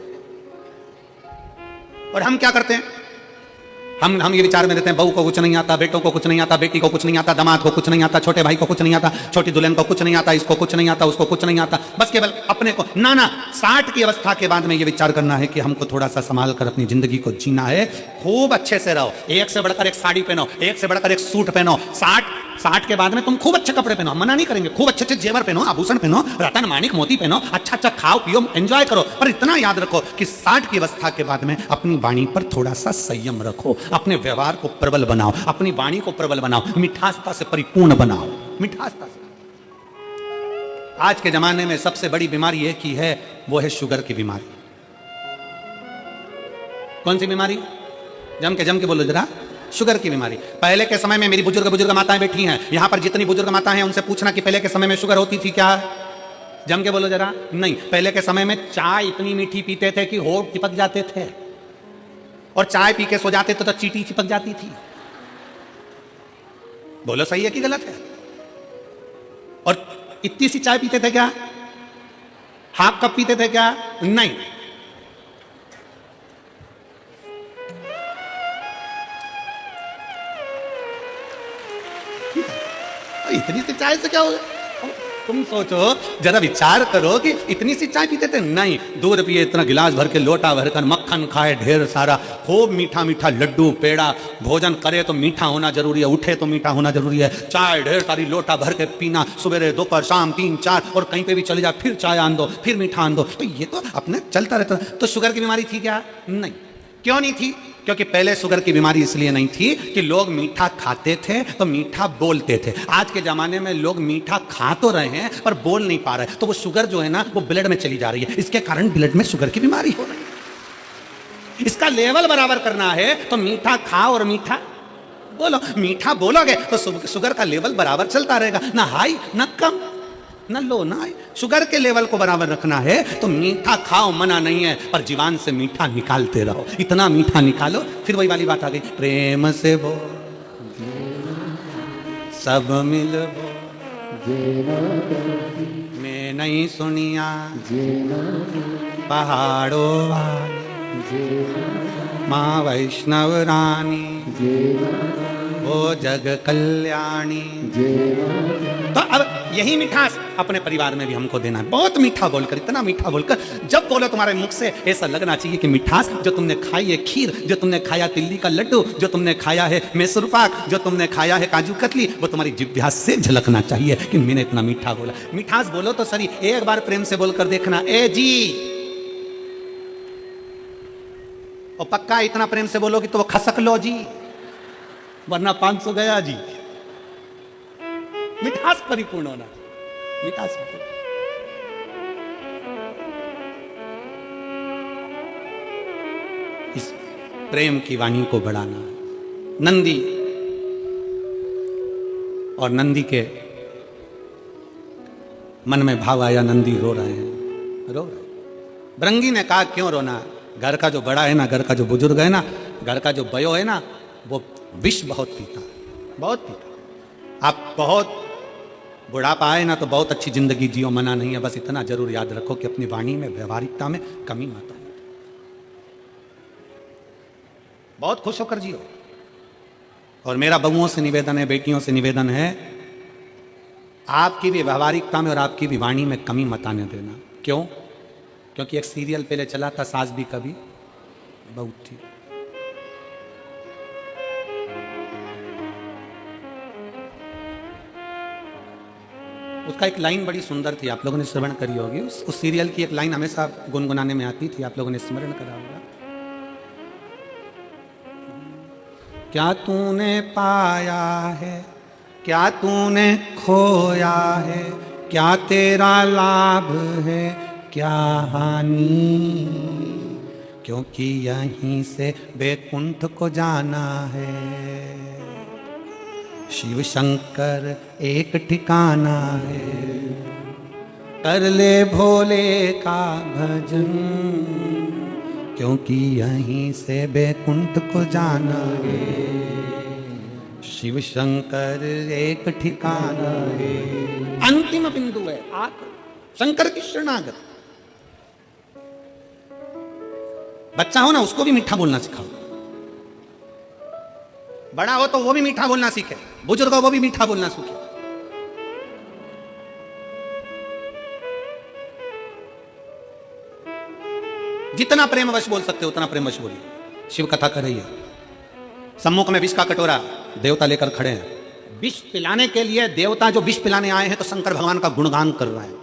और हम क्या करते हैं? हम ये विचार में रहते हैं, बहू को कुछ नहीं आता, बेटों को कुछ नहीं आता, बेटी को कुछ नहीं आता, दामाद को कुछ नहीं आता, छोटे भाई को कुछ नहीं आता, छोटी दुल्हन को कुछ नहीं आता, इसको कुछ नहीं आता, उसको कुछ नहीं आता, बस केवल अपने को। ना 60 की अवस्था के बाद में ये विचार करना है कि हमको थोड़ा सा संभाल कर अपनी जिंदगी को जीना है। खूब अच्छे से रहो, एक से बढ़कर एक साड़ी पहनो, एक से बढ़कर एक सूट पहनो। 60 के बाद में तुम खूब अच्छे कपड़े पहनो, मना नहीं करेंगे, खूब अच्छे अच्छे जेवर पहनो, आभूषण पहनो, रतन माणिक मोती पहनो, अच्छा अच्छा खाओ पियो, एंजॉय करो। पर इतना याद रखो कि 60 की अवस्था के बाद में अपनी वाणी पर थोड़ा सा संयम रखो, अपने व्यवहार को प्रबल बनाओ, अपनी वाणी को प्रबल बनाओ, मिठासता से परिपूर्ण बनाओ, मिठासता से। आज के जमाने में सबसे बड़ी बीमारी एक ही है, वो है शुगर की बीमारी। कौन सी बीमारी? जम के बोलो जरा। शुगर की बीमारी। पहले के समय में मेरी बुजुर्ग माताएं बैठी हैं, यहां पर जितनी बुजुर्ग माताएं हैं उनसे पूछना कि पहले के समय में शुगर होती थी क्या? जम के बोलो जरा। नहीं, पहले के समय में चाय इतनी मीठी पीते थे कि होठ चिपक जाते थे, और चाय पी के सो जाते थे तो चींटी चिपक जाती थी। बोलो सही है कि गलत है? और इतनी सी चाय पीते थे क्या? हाफ कप पीते थे क्या? नहीं। इतनी सी चाय से क्या होगा? तुम सोचो, जरा विचार करो कि इतनी सी चाय पीते थे? नहीं, दूध पिए इतना गिलास भर के, लोटा भरकर, मक्खन खाए ढेर सारा, खूब मीठा मीठा लड्डू पेड़ा, भोजन करे तो मीठा होना जरूरी है, उठे तो मीठा होना जरूरी है, चाय ढेर सारी लोटा भर के पीना, सुबह दोपहर शाम 3-4, और कहीं पे भी चले जाए फिर चाय आन दो, फिर मीठा आन दो। तो ये तो अपने चलता रहता। तो शुगर की बीमारी थी क्या? नहीं। क्यों नहीं थी? क्योंकि पहले शुगर की बीमारी इसलिए नहीं थी कि लोग मीठा खाते थे तो मीठा बोलते थे। आज के जमाने में लोग मीठा खा तो रहे हैं पर बोल नहीं पा रहे, तो वो शुगर जो है ना वो ब्लड में चली जा रही है, इसके कारण ब्लड में शुगर की बीमारी हो रही है। इसका लेवल बराबर करना है तो मीठा खाओ और मीठा बोलो। मीठा बोलोगे तो शुगर का लेवल बराबर चलता रहेगा, ना हाई ना कम ना लो ना हाई। शुगर के लेवल को बराबर रखना है तो मीठा खाओ, मना नहीं है, पर जीवान से मीठा निकालते रहो, इतना मीठा निकालो। फिर वही वाली बात आ गई, प्रेम से वो सब मिल वो मैं नहीं सुनिया पहाड़ों वाली माँ वैष्णव रानी वो जग कल्याणी। तो अब यही मिठास अपने परिवार में भी हमको देना है। बहुत मीठा बोलकर, इतना मीठा बोलकर, जब बोलो तुम्हारे मुख से ऐसा लगना चाहिए कि मिठास जो तुमने खाई है खीर, जो तुमने खाया तिल्ली का लड्डू, जो तुमने खाया है मैसूर पाक, जो तुमने खाया है काजू कतली, वो तुम्हारी जिह्वा से झलकना चाहिए कि मैंने इतना मीठा बोला। मिठास बोलो तो सही, एक बार प्रेम से बोलकर देखना, ए जी, और पक्का इतना प्रेम से बोलोगी तो वो खसक लो जी, वरना 500 गया जी। मिठास परिपूर्ण होना, मिठास परिपूर्ण। इस प्रेम की वाणी को बढ़ाना। नंदी और नंदी के मन में भाव आया, नंदी रो रहे हैं, रो रहे। भृंगी ने कहा क्यों रोना, घर का जो बड़ा है ना, घर का जो बुजुर्ग है ना, घर का जो बयो है ना, वो विष बहुत पीता, बहुत पीता। आप बहुत बुढ़ापा आए ना तो बहुत अच्छी जिंदगी जियो, मना नहीं है, बस इतना जरूर याद रखो कि अपनी वाणी में, व्यवहारिकता में कमी मत आए। बहुत खुश होकर जियो। और मेरा बहुओं से निवेदन है, बेटियों से निवेदन है, आपकी भी व्यवहारिकता में और आपकी भी वाणी में कमी मत आने देना। क्यों? क्योंकि एक सीरियल पहले चला था, सास भी कभी बहू थी। उसका एक लाइन बड़ी सुंदर थी, आप लोगों ने श्रवण करी होगी। उस सीरियल की एक लाइन हमेशा गुनगुनाने में आती थी, आप लोगों ने स्मरण करा होगा। क्या तूने पाया है, क्या तूने खोया है, क्या तेरा लाभ है, क्या हानि, क्योंकि यहीं से बैकुंठ को जाना है। शिव शंकर एक ठिकाना है, कर ले भोले का भजन, क्योंकि यहीं से बैकुंठ को जाना है। शिव शंकर एक ठिकाना है, अंतिम बिंदु है, शंकर की शरणागत। बच्चा हो ना, उसको भी मीठा बोलना सिखाओ। बड़ा हो तो वो भी मीठा बोलना सीखे, बुजुर्ग हो वो भी मीठा बोलना सीखे। जितना प्रेमवश बोल सकते हो उतना प्रेमवश बोलिए। शिव कथा कर रही है, सम्मुख में विष का कटोरा, देवता लेकर खड़े हैं। विष पिलाने के लिए देवता जो विष पिलाने आए हैं तो शंकर भगवान का गुणगान कर रहे हैं,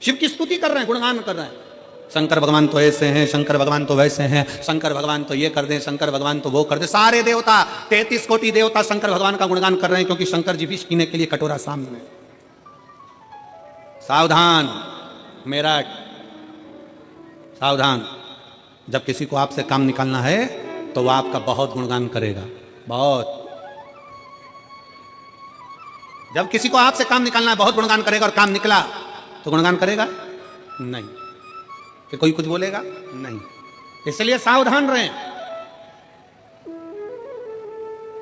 शिव की स्तुति कर रहे हैं, गुणगान कर रहे हैं। शंकर भगवान तो ऐसे हैं, शंकर भगवान तो वैसे हैं, शंकर भगवान तो ये कर दें, शंकर भगवान तो वो कर दे। सारे देवता, 33 कोटि देवता शंकर भगवान का गुणगान कर रहे हैं, क्योंकि शंकर जी विष पीने के लिए कटोरा सामने। सावधान मेरठ, सावधान। जब किसी को आपसे काम निकालना है तो वह आपका बहुत गुणगान करेगा, बहुत। जब किसी को आपसे काम निकालना है बहुत गुणगान करेगा, और काम निकला तो गुणगान करेगा नहीं, फिर कोई कुछ बोलेगा नहीं। इसलिए सावधान रहें,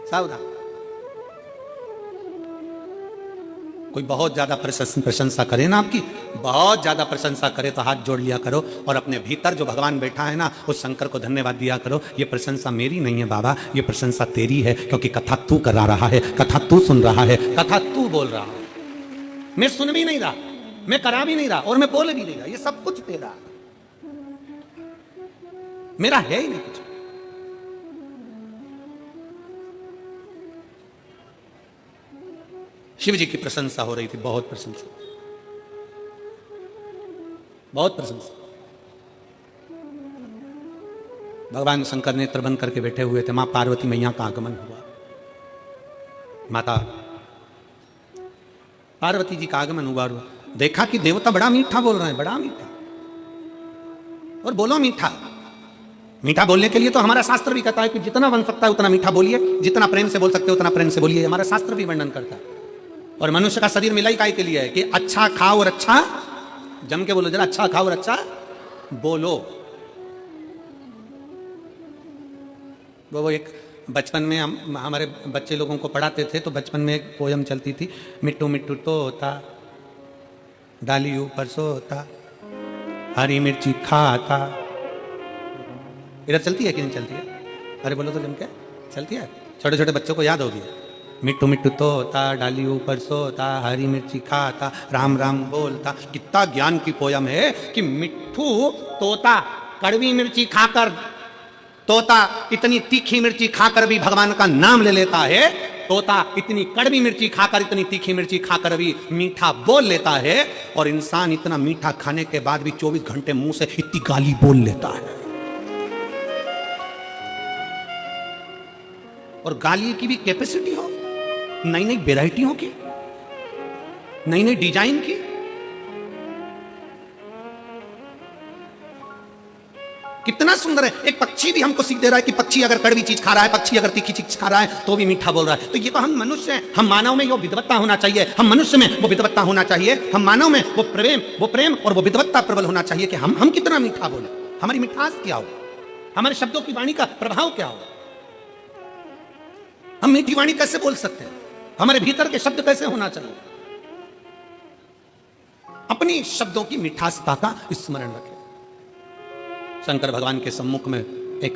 सावधान। कोई बहुत ज्यादा प्रशंसा करे ना आपकी, बहुत ज्यादा प्रशंसा करे तो हाथ जोड़ लिया करो और अपने भीतर जो भगवान बैठा है ना उस शंकर को धन्यवाद दिया करो। ये प्रशंसा मेरी नहीं है बाबा, ये प्रशंसा तेरी है, क्योंकि कथा तू करा रहा है, कथा तू सुन रहा है, कथा तू बोल रहा है। मैं सुन भी नहीं रहा, मैं करा भी नहीं रहा, और मैं बोल भी नहीं रहा। ये सब कुछ तेरा, मेरा है ही नहीं कुछ। शिव जी की प्रशंसा हो रही थी, बहुत प्रशंसा, बहुत प्रशंसा। भगवान शंकर नेत्र बंद करके बैठे हुए थे, मां पार्वती मैया का आगमन हुआ। माता पार्वती जी का आगमन हुआ, देखा कि देवता बड़ा मीठा बोल रहे हैं, बड़ा मीठा। और बोलो मीठा, मीठा बोलने के लिए तो हमारा शास्त्र भी कहता है कि जितना बन सकता है उतना मीठा बोलिए, जितना प्रेम से बोल सकते हो उतना प्रेम से बोलिए। हमारा शास्त्र भी वर्णन करता है। और मनुष्य का शरीर मिला ही काय के लिए है कि अच्छा खाओ और अच्छा, जम के बोलो जरा, अच्छा खाओ और अच्छा बोलो। वो एक बचपन में हम हमारे बच्चे लोगों को पढ़ाते थे, तो बचपन में एक पोयम चलती थी, मिट्टू मिट्टू तोता डाली ऊपर सोता, हरी मिर्ची खाता। इधर चलती है कि नहीं चलती है? अरे बोलो तो जम के चलती है, छोटे छोटे बच्चों को याद होगी। मिट्टू मिट्टू तोता डाली ऊपर सोता, हरी मिर्ची खाता, राम राम बोलता। कितना ज्ञान की पोयम है कि मिट्टू तोता कड़वी मिर्ची खाकर, तोता इतनी तीखी मिर्ची खाकर भी भगवान का नाम ले लेता है, तोता इतनी कड़वी मिर्ची खाकर, इतनी तीखी मिर्ची खाकर भी मीठा बोल लेता है, और इंसान इतना मीठा खाने के बाद भी 24 घंटे मुंह से इतनी गाली बोल लेता है। और गाली की भी कैपेसिटी हो, नई नई वेराइटियों की, नई नई डिजाइन की। कितना सुंदर है। एक पक्षी भी हमको सीख दे रहा है कि पक्षी अगर कड़वी चीज खा रहा है, पक्षी अगर तीखी चीज खा रहा है तो भी मीठा बोल रहा है। तो ये तो हम मनुष्य हैं, हम मानव में वो विद्वत्ता होना चाहिए, हम मनुष्य में वो विद्वत्ता होना चाहिए, हम मानव में वो प्रेम और वो विद्वत्ता प्रबल होना चाहिए कि हम कितना मीठा बोले, हमारी मिठास क्या हो, हमारे शब्दों की वाणी का प्रभाव क्या हो। हम मीठी वाणी कैसे बोल सकते हैं, हमारे भीतर के शब्द कैसे होना चाहिए। अपनी शब्दों की मिठासता का स्मरण रखें। शंकर भगवान के सम्मुख में एक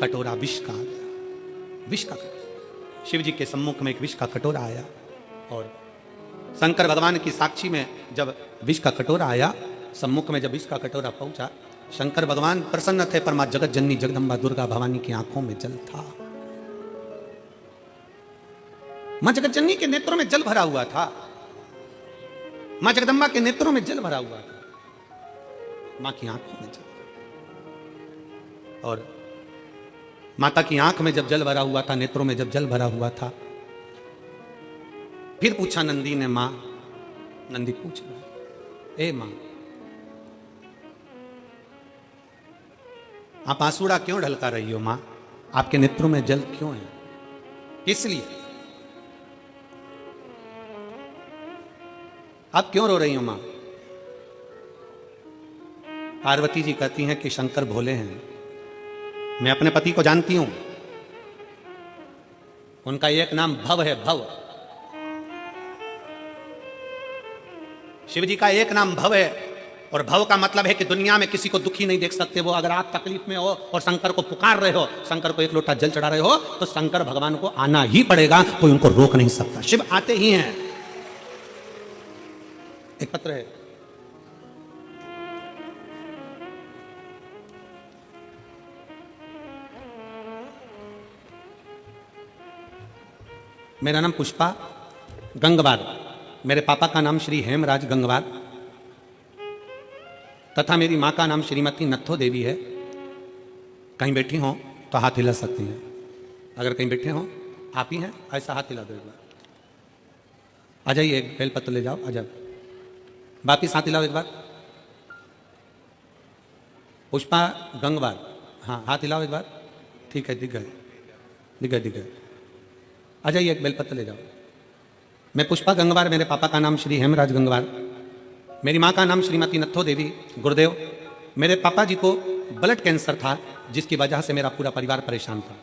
कटोरा विष का आ गया, विष का कटोरा। शिव जी के सम्मुख में एक विष का कटोरा आया, और शंकर भगवान की साक्षी में जब विष का कटोरा आया, सम्मुख में जब विष का कटोरा पहुंचा, शंकर भगवान प्रसन्न थे, पर मां जगत जननी जगदम्बा दुर्गा भवानी की आंखों में जल था। मां जगत जननी के नेत्रों में जल भरा हुआ था, मां जगदम्बा के नेत्रों में जल भरा हुआ था, मां की आंखों में जल, और माता की आंख में जब जल भरा हुआ था, नेत्रों में जब जल भरा हुआ था, फिर पूछा नंदी ने, मां, नंदी पूछ रहा, ए मां, आप आंसुड़ा क्यों ढलका रही हो मां? आपके नेत्रों में जल क्यों है, किस लिए? आप क्यों रो रही हो मां? पार्वती जी कहती हैं कि शंकर भोले हैं, मैं अपने पति को जानती हूं, उनका एक नाम भव है, भव। शिव जी का एक नाम भव है, और भव का मतलब है कि दुनिया में किसी को दुखी नहीं देख सकते वो। अगर आप तकलीफ में हो और शंकर को पुकार रहे हो, शंकर को एक लोटा जल चढ़ा रहे हो, तो शंकर भगवान को आना ही पड़ेगा, कोई उनको रोक नहीं सकता, शिव आते ही हैं। एक पत्र है, मेरा नाम पुष्पा गंगवार, मेरे पापा का नाम श्री हेमराज गंगवार, तथा मेरी मां का नाम श्रीमती नत्थो देवी है। कहीं बैठी हो तो हाथ हिला सकती हैं, अगर कहीं बैठे हो, आप ही हैं, ऐसा हाथ हिला दो एक बार। आ जाइए, एक बेलपत्र ले जाओ, आ जाओ, वापिस हाथ हिलाओ एक बार। पुष्पा गंगवार, हाँ हाथ हिलाओ एक बार, ठीक है, दिख गए, दिख गए, दिख गए। आ जाइए, एक बेलपत्र ले जाओ। मैं पुष्पा गंगवार, मेरे पापा का नाम श्री हेमराज गंगवार, मेरी माँ का नाम श्रीमती नत्थो देवी। गुरुदेव, मेरे पापा जी को ब्लड कैंसर था, जिसकी वजह से मेरा पूरा परिवार परेशान था।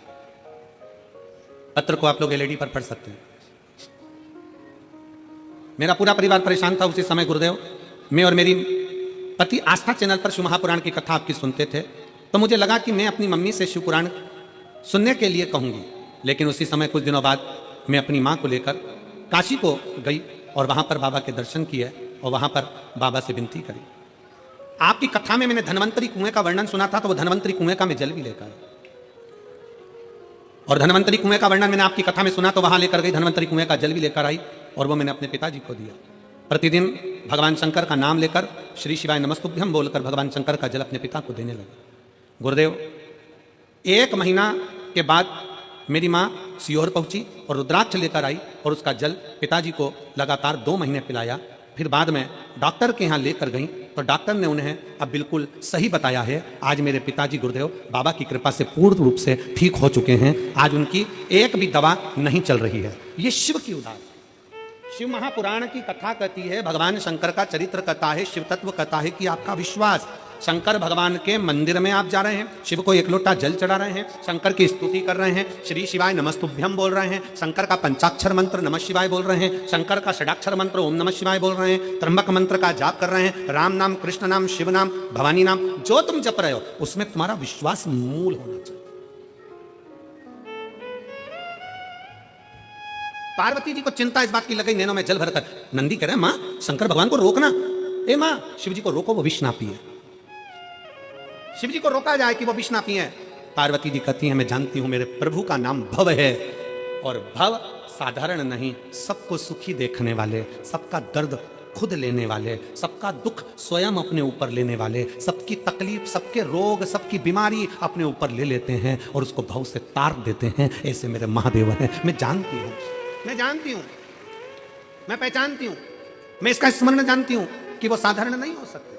पत्र को आप लोग एलईडी पर पढ़ सकते हैं। मेरा पूरा परिवार परेशान था उसी समय। गुरुदेव, मैं और मेरी पति आस्था चैनल पर शिव महापुराण की कथा आपकी सुनते थे, तो मुझे लगा कि मैं अपनी मम्मी से शिव पुराण सुनने के लिए कहूँगी। लेकिन उसी समय कुछ दिनों बाद मैं अपनी माँ को लेकर काशी को गई और वहाँ पर बाबा के दर्शन किए और वहाँ पर बाबा से विनती करी। आपकी कथा में मैंने धन्वंतरी कुएं का वर्णन सुना था, तो वो धन्वंतरी कुएं का मैं जल भी लेकर, और धन्वंतरी कुएं का वर्णन मैंने आपकी कथा में सुना तो वहाँ लेकर गई, धन्वंतरी कुएं का जल भी लेकर आई और वो मैंने अपने पिताजी को दिया। प्रतिदिन भगवान शंकर का नाम लेकर श्री शिवाय नमस्तुभ्यम बोलकर भगवान शंकर का जल अपने पिता को देने लगा। गुरुदेव, 1 महीना के बाद मेरी माँ सीहोर पहुंची और रुद्राक्ष लेकर आई और उसका जल पिताजी को लगातार 2 महीने पिलाया। फिर बाद में डॉक्टर के यहाँ लेकर गई तो डॉक्टर ने उन्हें अब बिल्कुल सही बताया है। आज मेरे पिताजी गुरुदेव बाबा की कृपा से पूर्ण रूप से ठीक हो चुके हैं। आज उनकी एक भी दवा नहीं चल रही है। ये शिव की उदार, शिव महापुराण की कथा कहती है, भगवान शंकर का चरित्र कथा है, शिव तत्व कथा है कि आपका विश्वास। शंकर भगवान के मंदिर में आप जा रहे हैं, शिव को 1 लोटा जल चढ़ा रहे हैं, शंकर की स्तुति कर रहे हैं, श्री शिवाय नमस्तुभ्यम बोल रहे हैं, शंकर का पंचाक्षर मंत्र नमः शिवाय बोल रहे हैं, शंकर का षडाक्षर मंत्र ओम नमः शिवाय बोल रहे हैं, त्र्यंबक मंत्र का जाप कर रहे हैं, राम नाम, कृष्ण नाम, शिव नाम, भवानी नाम, जो तुम जप रहे हो उसमें तुम्हारा विश्वास मूल होना चाहिए। पार्वती जी को चिंता इस बात की लगी, नैनों में जल भरकर। नंदी कह रहे हैं, मां शंकर भगवान को रोकना। ए मां, शिव जी को रोको, वो विष ना पिए। शिव जी को रोका जाए कि वो विष ना पिए। पार्वती जी कहती हैं, मैं जानती हूं मेरे प्रभु का नाम भव है, और भव साधारण नहीं, सबको सुखी देखने वाले, सबका दर्द खुद लेने वाले, सबका दुख स्वयं अपने ऊपर लेने वाले, सबकी तकलीफ, सबके रोग, सबकी बीमारी अपने ऊपर ले लेते हैं और उसको भव से तार देते हैं। ऐसे मेरे महादेव हैं। मैं जानती हूं, मैं जानती हूं, मैं पहचानती हूं, मैं इसका स्मरण जानती हूं कि वो साधारण नहीं हो सकते।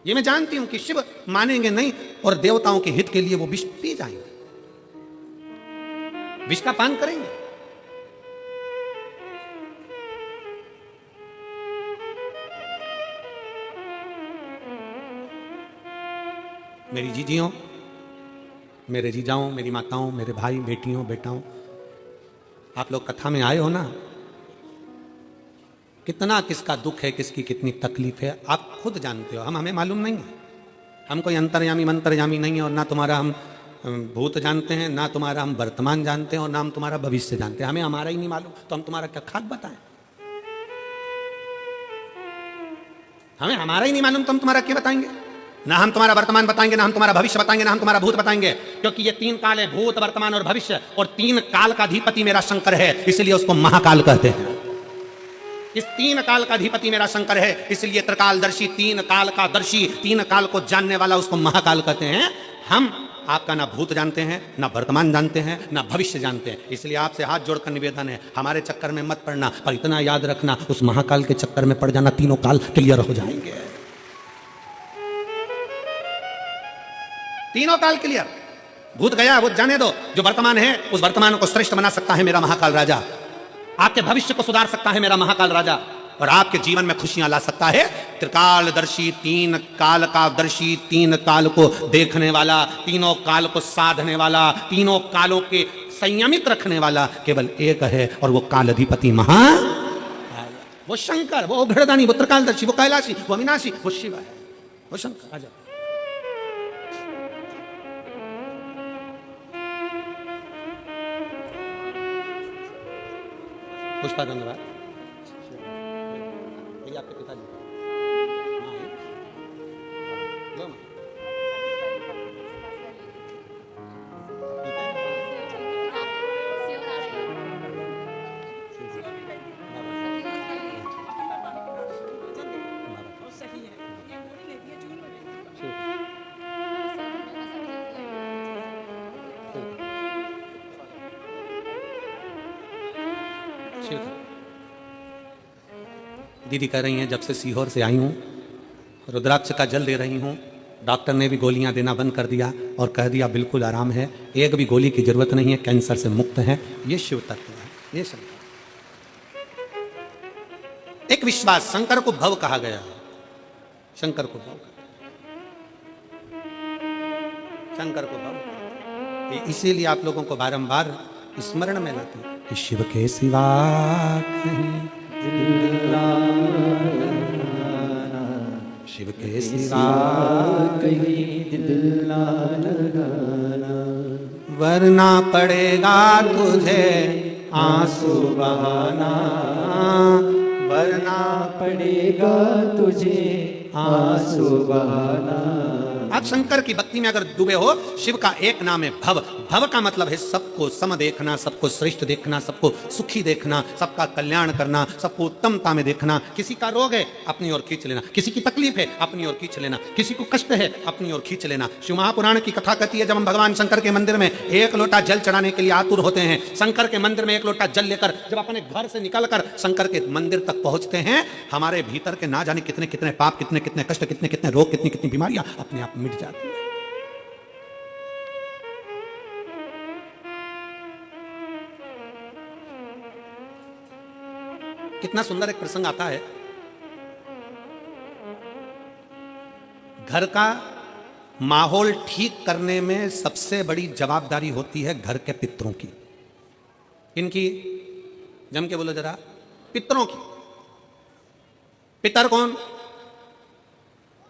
ये मैं जानती हूं कि शिव मानेंगे नहीं और देवताओं के हित के लिए वो विष पी जाएंगे, विष का पान करेंगे। मेरी जीजियों, मेरे जीजाओं, मेरी माताओं, मेरे भाई बेटियों बेटाओं, आप लोग कथा में आए हो ना, कितना किसका दुख है, किसकी कितनी तकलीफ है, आप खुद जानते हो। हमें मालूम नहीं है। हम कोई अंतर्यामी मंतर्यामी नहीं है, और ना तुम्हारा हम भूत जानते हैं, ना तुम्हारा हम वर्तमान जानते हैं, और ना हम तुम्हारा भविष्य जानते हैं। हमें हमारा ही नहीं मालूम तो हम तुम्हारा क्या खाक बताएं। हमें हमारा ही नहीं मालूम तो हम तुम्हारा क्या बताएंगे। ना हम तुम्हारा वर्तमान बताएंगे, ना हम तुम्हारा भविष्य बताएंगे, ना हम तुम्हारा भूत बताएंगे, क्योंकि ये तीन काल है, भूत वर्तमान और भविष्य, और तीन काल का अधिपति मेरा शंकर है, इसलिए उसको महाकाल कहते हैं। इस तीन काल का अधिपति मेरा शंकर है, इसलिए त्रिकालदर्शी, तीन काल का दर्शी, तीन काल को जानने वाला, उसको महाकाल कहते हैं। हम आपका ना भूत जानते हैं, ना वर्तमान जानते हैं, ना भविष्य जानते हैं, इसलिए आपसे हाथ जोड़कर निवेदन है, हमारे चक्कर में मत पड़ना, पर इतना याद रखना, उस महाकाल के चक्कर में पड़ जाना, तीनों काल क्लियर हो जाएंगे। तीनों काल क्लियर। भूत गया, वो जाने दो। जो वर्तमान है, उस वर्तमान को श्रेष्ठ बना सकता है मेरा महाकाल राजा। आपके भविष्य को सुधार सकता है मेरा महाकाल राजा, और आपके जीवन में खुशियां ला सकता है त्रिकालदर्शी, तीन काल का दर्शी, तीन काल को देखने वाला, तीनों काल को साधने वाला, तीनों कालों के संयमित रखने वाला केवल एक है, और वो कालाधिपति वो शंकर, वो घड़दानी, वो त्रिकालदर्शी, वो कैलाशी, वो अविनाशी, वो शिव है, वो शंकर राजा। पुष्पा धन्यवाद। आपके पिताजी दीदी कह रही हैं, जब से सीहोर से आई हूँ, रुद्राक्ष का जल दे रही हूँ, डॉक्टर ने भी गोलियां देना बंद कर दिया और कह दिया बिल्कुल आराम है, एक भी गोली की जरूरत नहीं है, कैंसर से मुक्त है। ये शिव तत्व है, ये शंकर। एक विश्वास, शंकर को भव कहा गया, शंकर को भव, शंकर को भव, इसीलिए आप लोगों को बारंबार स्मरण में लाते हैं कि शिव के सिवा शिव के सिवा कहीं दिल ना लगाना, वरना पड़ेगा तुझे आंसू बहाना, वरना पड़ेगा तुझे आंसू बहाना। आप शंकर की भक्ति में अगर डूबे हो, शिव का एक नाम है भव। भव का मतलब है सबको सम देखना, सबको श्रेष्ठ देखना, सबको सुखी देखना, सबका कल्याण करना, सबको उत्तमता में देखना। किसी का रोग है, अपनी ओर खींच लेना, किसी की तकलीफ है, अपनी ओर खींच लेना, किसी को कष्ट है, अपनी ओर खींच लेना। शिव महापुराण की कथा कहती है, जब हम भगवान शंकर के मंदिर में एक लोटा जल चढ़ाने के लिए आतुर होते हैं, शंकर के मंदिर में एक लोटा जल लेकर जब अपने घर से निकलकर शंकर के मंदिर तक पहुंचते हैं, हमारे भीतर के ना जाने कितने कितने पाप, कितने कितने कष्ट, कितने कितने रोग, कितनी कितनी बीमारियां अपने आप मिट जाती है। कितना सुंदर एक प्रसंग आता है, घर का माहौल ठीक करने में सबसे बड़ी जवाबदारी होती है घर के पितरों की। इनकी जम के बोलो जरा, पितरों की। पितर कौन?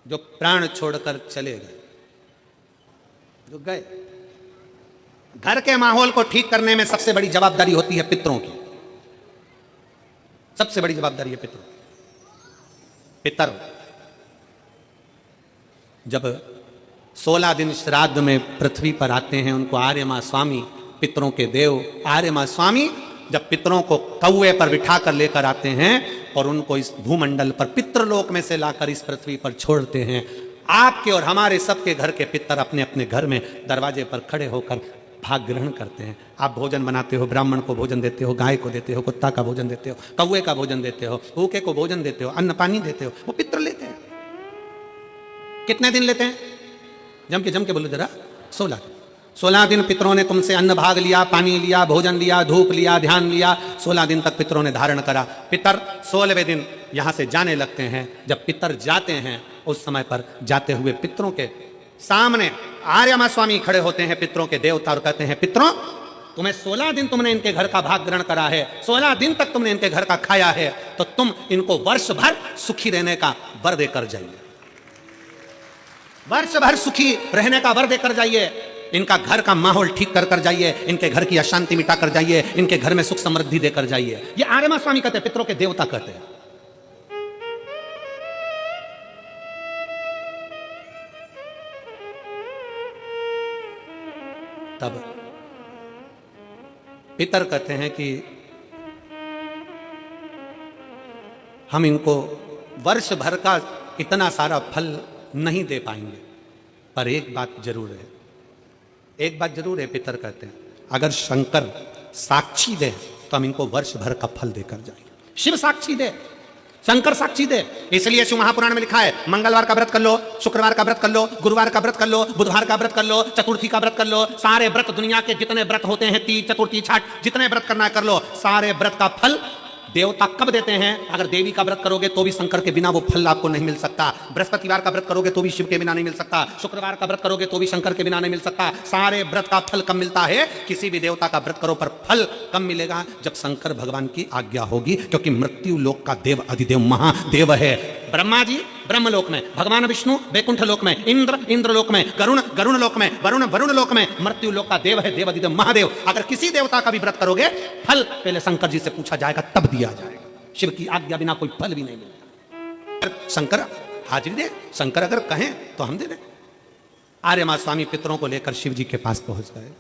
जो प्राण छोड़कर चले गए, जो गए। घर के माहौल को ठीक करने में सबसे बड़ी जवाबदारी होती है पितरों की। सबसे बड़ी जवाबदारी है पितरों। पितर जब 16 दिन श्राद्ध में पृथ्वी पर आते हैं, उनको आर्य मां स्वामी, पितरों के देव आर्य मां स्वामी जब पितरों को कौए पर बिठा कर लेकर आते हैं और उनको इस भूमंडल पर पितृलोक में से लाकर इस पृथ्वी पर छोड़ते हैं, आपके और हमारे सबके घर के पितर अपने अपने घर में दरवाजे पर खड़े होकर भाग ग्रहण करते हैं। आप भोजन बनाते हो, ब्राह्मण को भोजन देते हो, गाय को देते हो, कुत्ता का भोजन देते हो, कौए का भोजन देते हो, भूखे को भोजन देते हो, अन्न पानी देते हो, वो पितर लेते हैं। कितने दिन लेते हैं? जम के बोलो जरा। 16 दिन पितरों ने तुमसे अन्न भाग लिया, पानी लिया, भोजन लिया, धूप लिया, ध्यान लिया। 16 दिन तक पितरों ने धारण करा। पितर 16वें दिन यहां से जाने लगते हैं। जब पितर जाते हैं उस समय पर जाते हुए पितरों के सामने आर्य मां स्वामी खड़े होते हैं, पितरों के देवता, और कहते हैं पितरों, तुम्हें 16 दिन तुमने इनके घर का भाग ग्रहण करा है, 16 दिन तक तुमने इनके घर का खाया है, तो तुम इनको वर्ष भर सुखी रहने का वर देकर जाइए। वर्ष भर सुखी रहने का वर देकर जाइए। इनका घर का माहौल ठीक कर कर जाइए, इनके घर की अशांति मिटा कर जाइए, इनके घर में सुख समृद्धि देकर जाइए। ये आर्य मां स्वामी कहते हैं, पितरों के देवता कहते हैं। तब पितर कहते हैं कि हम इनको वर्ष भर का इतना सारा फल नहीं दे पाएंगे, पर एक बात जरूर है, एक बात जरूर है। पितर कहते हैं अगर शंकर साक्षी दे तो हम इनको वर्ष भर का फल देकर जाएंगे। शिव साक्षी दे, शंकर साक्षी दे। इसलिए शिव महापुराण में लिखा है, मंगलवार का व्रत कर लो, शुक्रवार का व्रत कर लो, गुरुवार का व्रत कर लो, बुधवार का व्रत कर लो, चतुर्थी का व्रत कर लो। सारे व्रत, दुनिया के जितने व्रत होते हैं, तीज, चतुर्थी, छठ, जितने व्रत करना है कर लो। सारे व्रत का फल देवता कब देते हैं? अगर देवी का व्रत करोगे तो भी शंकर के बिना वो फल आपको नहीं मिल सकता। बृहस्पतिवार का व्रत करोगे तो भी शिव के बिना नहीं मिल सकता। शुक्रवार का व्रत करोगे तो भी शंकर के बिना नहीं मिल सकता। सारे व्रत का फल कब मिलता है? किसी भी देवता का व्रत करो पर फल कब मिलेगा? जब शंकर भगवान की आज्ञा होगी, क्योंकि मृत्यु लोक का देव अधिदेव महादेव है। ब्रह्मा जी ब्रह्मलोक में, भगवान विष्णु वैकुंठ लोक में, इंद्र इंद्रलोक में, गरुण गरुण लोक में, वरुण वरुण लोक में, मृत्यु लोक का देव है देव अधिदेव महादेव। अगर किसी देवता का भी व्रत करोगे, फल पहले शंकर जी से पूछा जाएगा, तब दिया जाएगा। शिव की आज्ञा बिना कोई फल भी नहीं मिलता। शंकर हाजिरी दे, शंकर अगर कहें तो हम दे दें। आर्य मां स्वामी पितरों को लेकर शिव जी के पास पहुंच गए।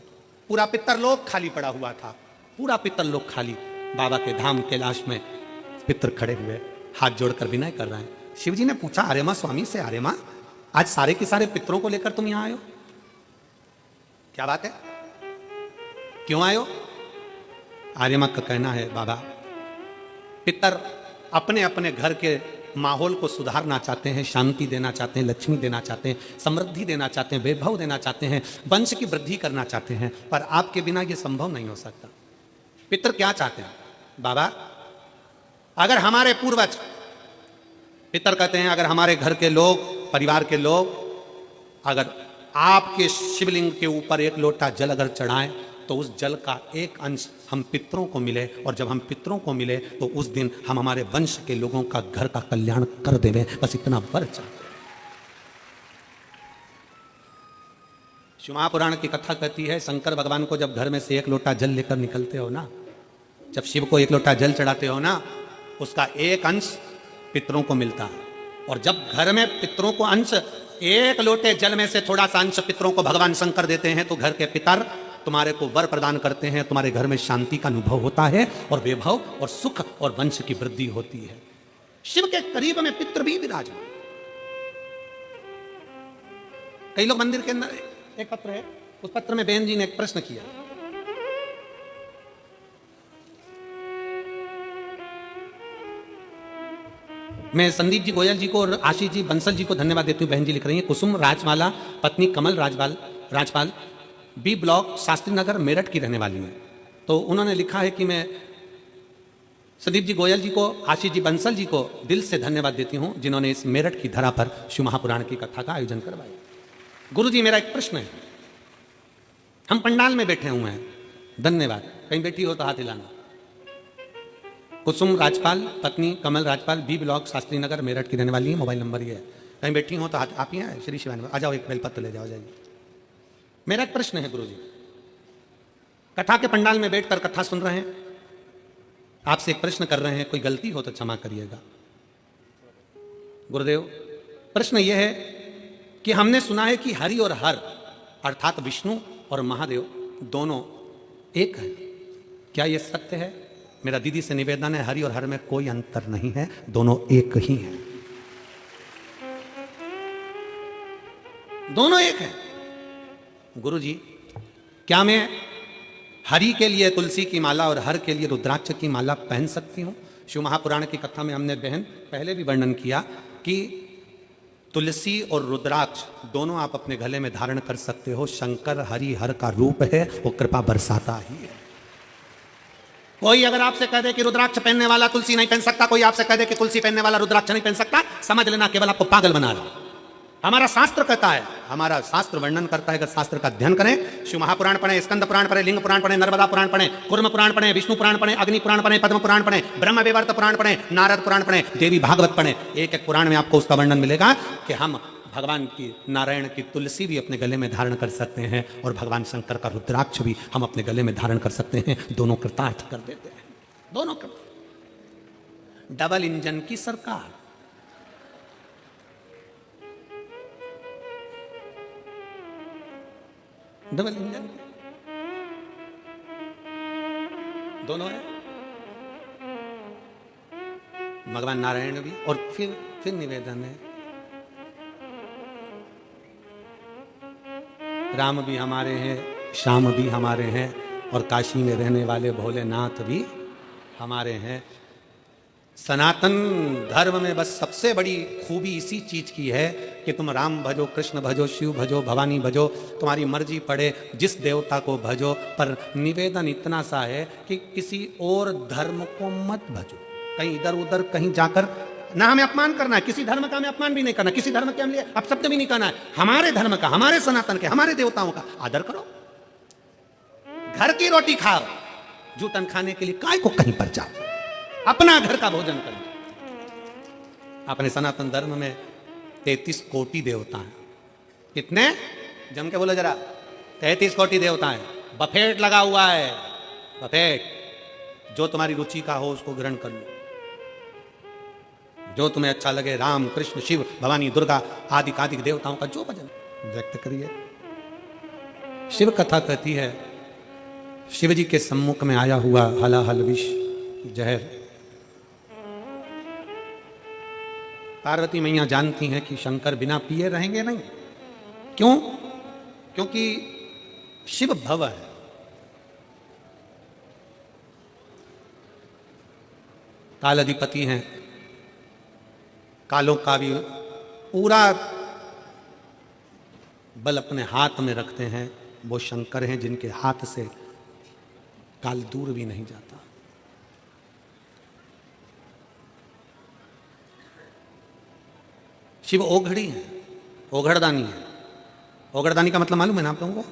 पूरा पितरलोक खाली पड़ा हुआ था, पूरा पितरलोक खाली। बाबा के धाम कैलाश में पितर खड़े हुए, हाथ जोड़कर विनय कर रहे हैं। शिव जी ने पूछा आर्य मां स्वामी से, आर्य मां, आज सारे के सारे पितरों को लेकर तुम यहां आए हो, क्या बात है, क्यों आए हो? आर्य मां का कहना है, बाबा, पितर अपने अपने घर के माहौल को सुधारना चाहते हैं, शांति देना चाहते हैं, लक्ष्मी देना चाहते हैं, समृद्धि देना चाहते हैं, वैभव देना चाहते हैं, वंश की वृद्धि करना चाहते हैं, पर आपके बिना यह संभव नहीं हो सकता। पितर क्या चाहते हैं? बाबा, अगर हमारे पूर्वज, पितर कहते हैं, अगर हमारे घर के लोग, परिवार के लोग, अगर आपके शिवलिंग के ऊपर एक लोटा जल अगर चढ़ाएं तो उस जल का एक अंश हम पितरों को मिले, और जब हम पितरों को मिले तो उस दिन हम हमारे वंश के लोगों का घर का कल्याण कर देवे। बस इतना वर चाहते। शिव महापुराण की कथा कहती है, शंकर भगवान को जब घर में से एक लोटा जल लेकर निकलते हो ना, जब शिव को एक लोटा जल चढ़ाते हो ना, उसका एक अंश पितरों को मिलता है। और जब घर में पितरों को अंश, एक लोटे जल में से थोड़ा सा अंश पितरों को भगवान शंकर देते हैं, तो घर के पितर तुम्हारे को वर प्रदान करते हैं, तुम्हारे घर में शांति का अनुभव होता है, और वैभव और सुख और वंश की वृद्धि होती है। शिव के करीब में पितर भी विराजमान। कई लोग मंदिर के अंदर, एक पत्र है, उस पत्र में बहन जी ने एक प्रश्न किया, मैं संदीप जी गोयल जी को और आशीष जी बंसल जी को धन्यवाद देती हूँ। बहन जी लिख रही हैं, कुसुम राजमाला पत्नी कमल राजपाल बी ब्लॉक शास्त्री नगर मेरठ की रहने वाली हैं। तो उन्होंने लिखा है कि मैं संदीप जी गोयल जी को, आशीष जी बंसल जी को दिल से धन्यवाद देती हूँ, जिन्होंने इस मेरठ की धरा पर शिव महापुराण की कथा का आयोजन करवाया। गुरु जी, मेरा एक प्रश्न है, हम पंडाल में बैठे हुए हैं, धन्यवाद, कहीं बैठी हो तो हाथ हिलाना। कुसुम राजपाल पत्नी कमल राजपाल बी ब्लॉक शास्त्री नगर मेरठ की रहने वाली है, मोबाइल नंबर ये है, कहीं बैठी हो तो आप ही हैं, श्री शिवानी, आ जाओ, एक बेलपत्र ले जाओ, जाइए। मेरा एक प्रश्न है गुरुजी, कथा के पंडाल में बैठकर कथा सुन रहे हैं, आपसे एक प्रश्न कर रहे हैं, कोई गलती हो तो क्षमा करिएगा। गुरुदेव, प्रश्न यह है कि हमने सुना है कि हरि और हर अर्थात विष्णु और महादेव दोनों एक हैं, क्या यह सत्य है? मेरा दीदी से निवेदन है, हरि और हर में कोई अंतर नहीं है, दोनों एक ही हैं, दोनों एक हैं। गुरु जी, क्या मैं हरि के लिए तुलसी की माला और हर के लिए रुद्राक्ष की माला पहन सकती हूं? शिव महापुराण की कथा में हमने बहन पहले भी वर्णन किया कि तुलसी और रुद्राक्ष दोनों आप अपने गले में धारण कर सकते हो। शंकर हरि हर का रूप है, वो कृपा बरसाता ही है। कोई अगर आपसे कह दे कि रुद्राक्ष पहनने वाला तुलसी नहीं पहन सकता, कोई आपसे कह दे कि तुलसी पहनने वाला रुद्राक्ष नहीं पहन सकता, समझ लेना केवल आपको पागल बना रहा है। हमारा शास्त्र कहता है, हमारा शास्त्र वर्णन करता है, अगर शास्त्र का अध्ययन करें, शिव महापुराण पढ़े, स्कंद पुराण पढ़े, लिंग पुराण पढ़े, नर्मदा पुराण पढ़े, कूर्म पुराण पढ़े, विष्णु पुराण पढ़े, अग्नि पुराण पढ़े, पद्म पुराण पढ़े, ब्रह्म विवर्त पुराण पढ़े, नारद पुराण पढ़े, देवी भागवत पढ़े, एक एक पुराण में आपको उसका वर्णन मिलेगा कि हम भगवान की नारायण की तुलसी भी अपने गले में धारण कर सकते हैं और भगवान शंकर का रुद्राक्ष भी हम अपने गले में धारण कर सकते हैं। दोनों कृतार्थ कर देते हैं, दोनों डबल इंजन की सरकार। डबल इंजन दोनों है, भगवान नारायण भी। और फिर निवेदन है, राम भी हमारे हैं, श्याम भी हमारे हैं, और काशी में रहने वाले भोलेनाथ भी हमारे हैं। सनातन धर्म में बस सबसे बड़ी खूबी इसी चीज की है कि तुम राम भजो, कृष्ण भजो, शिव भजो, भवानी भजो, तुम्हारी मर्जी पड़े, जिस देवता को भजो, पर निवेदन इतना सा है कि किसी और धर्म को मत भजो। कहीं इधर उधर कहीं जाकर ना हमें अपमान करना है, किसी धर्म का हमें अपमान भी नहीं करना, किसी धर्म के हम लिए अपशब्द भी नहीं करना है। हमारे धर्म का, हमारे सनातन के, हमारे देवताओं का आदर करो। घर की रोटी खाओ, जूठन खाने के लिए काय को कहीं पर जाओ, अपना घर का भोजन करो। अपने सनातन धर्म में 33 कोटि देवता हैं। कितने? जम के बोलो जरा। 33 कोटि देवता हैं। बफेट लगा हुआ है, बफेट। जो तुम्हारी रुचि का हो उसको ग्रहण कर लो, जो तुम्हें अच्छा लगे। राम, कृष्ण, शिव, भवानी, दुर्गा आदि आदि देवताओं का जो भजन व्यक्त करिए। शिव कथा कहती है, शिव जी के सम्मुख में आया हुआ हलाहल विष जहर। पार्वती मैया जानती हैं कि शंकर बिना पिए रहेंगे नहीं। क्यों? क्योंकि शिव भव है, कालाधिपति हैं, कालों का भी पूरा बल अपने हाथ में रखते हैं। वो शंकर हैं जिनके हाथ से काल दूर भी नहीं जाता। शिव ओघड़ी है, ओघड़दानी है। ओघड़दानी का मतलब मालूम है ना आप लोगों को?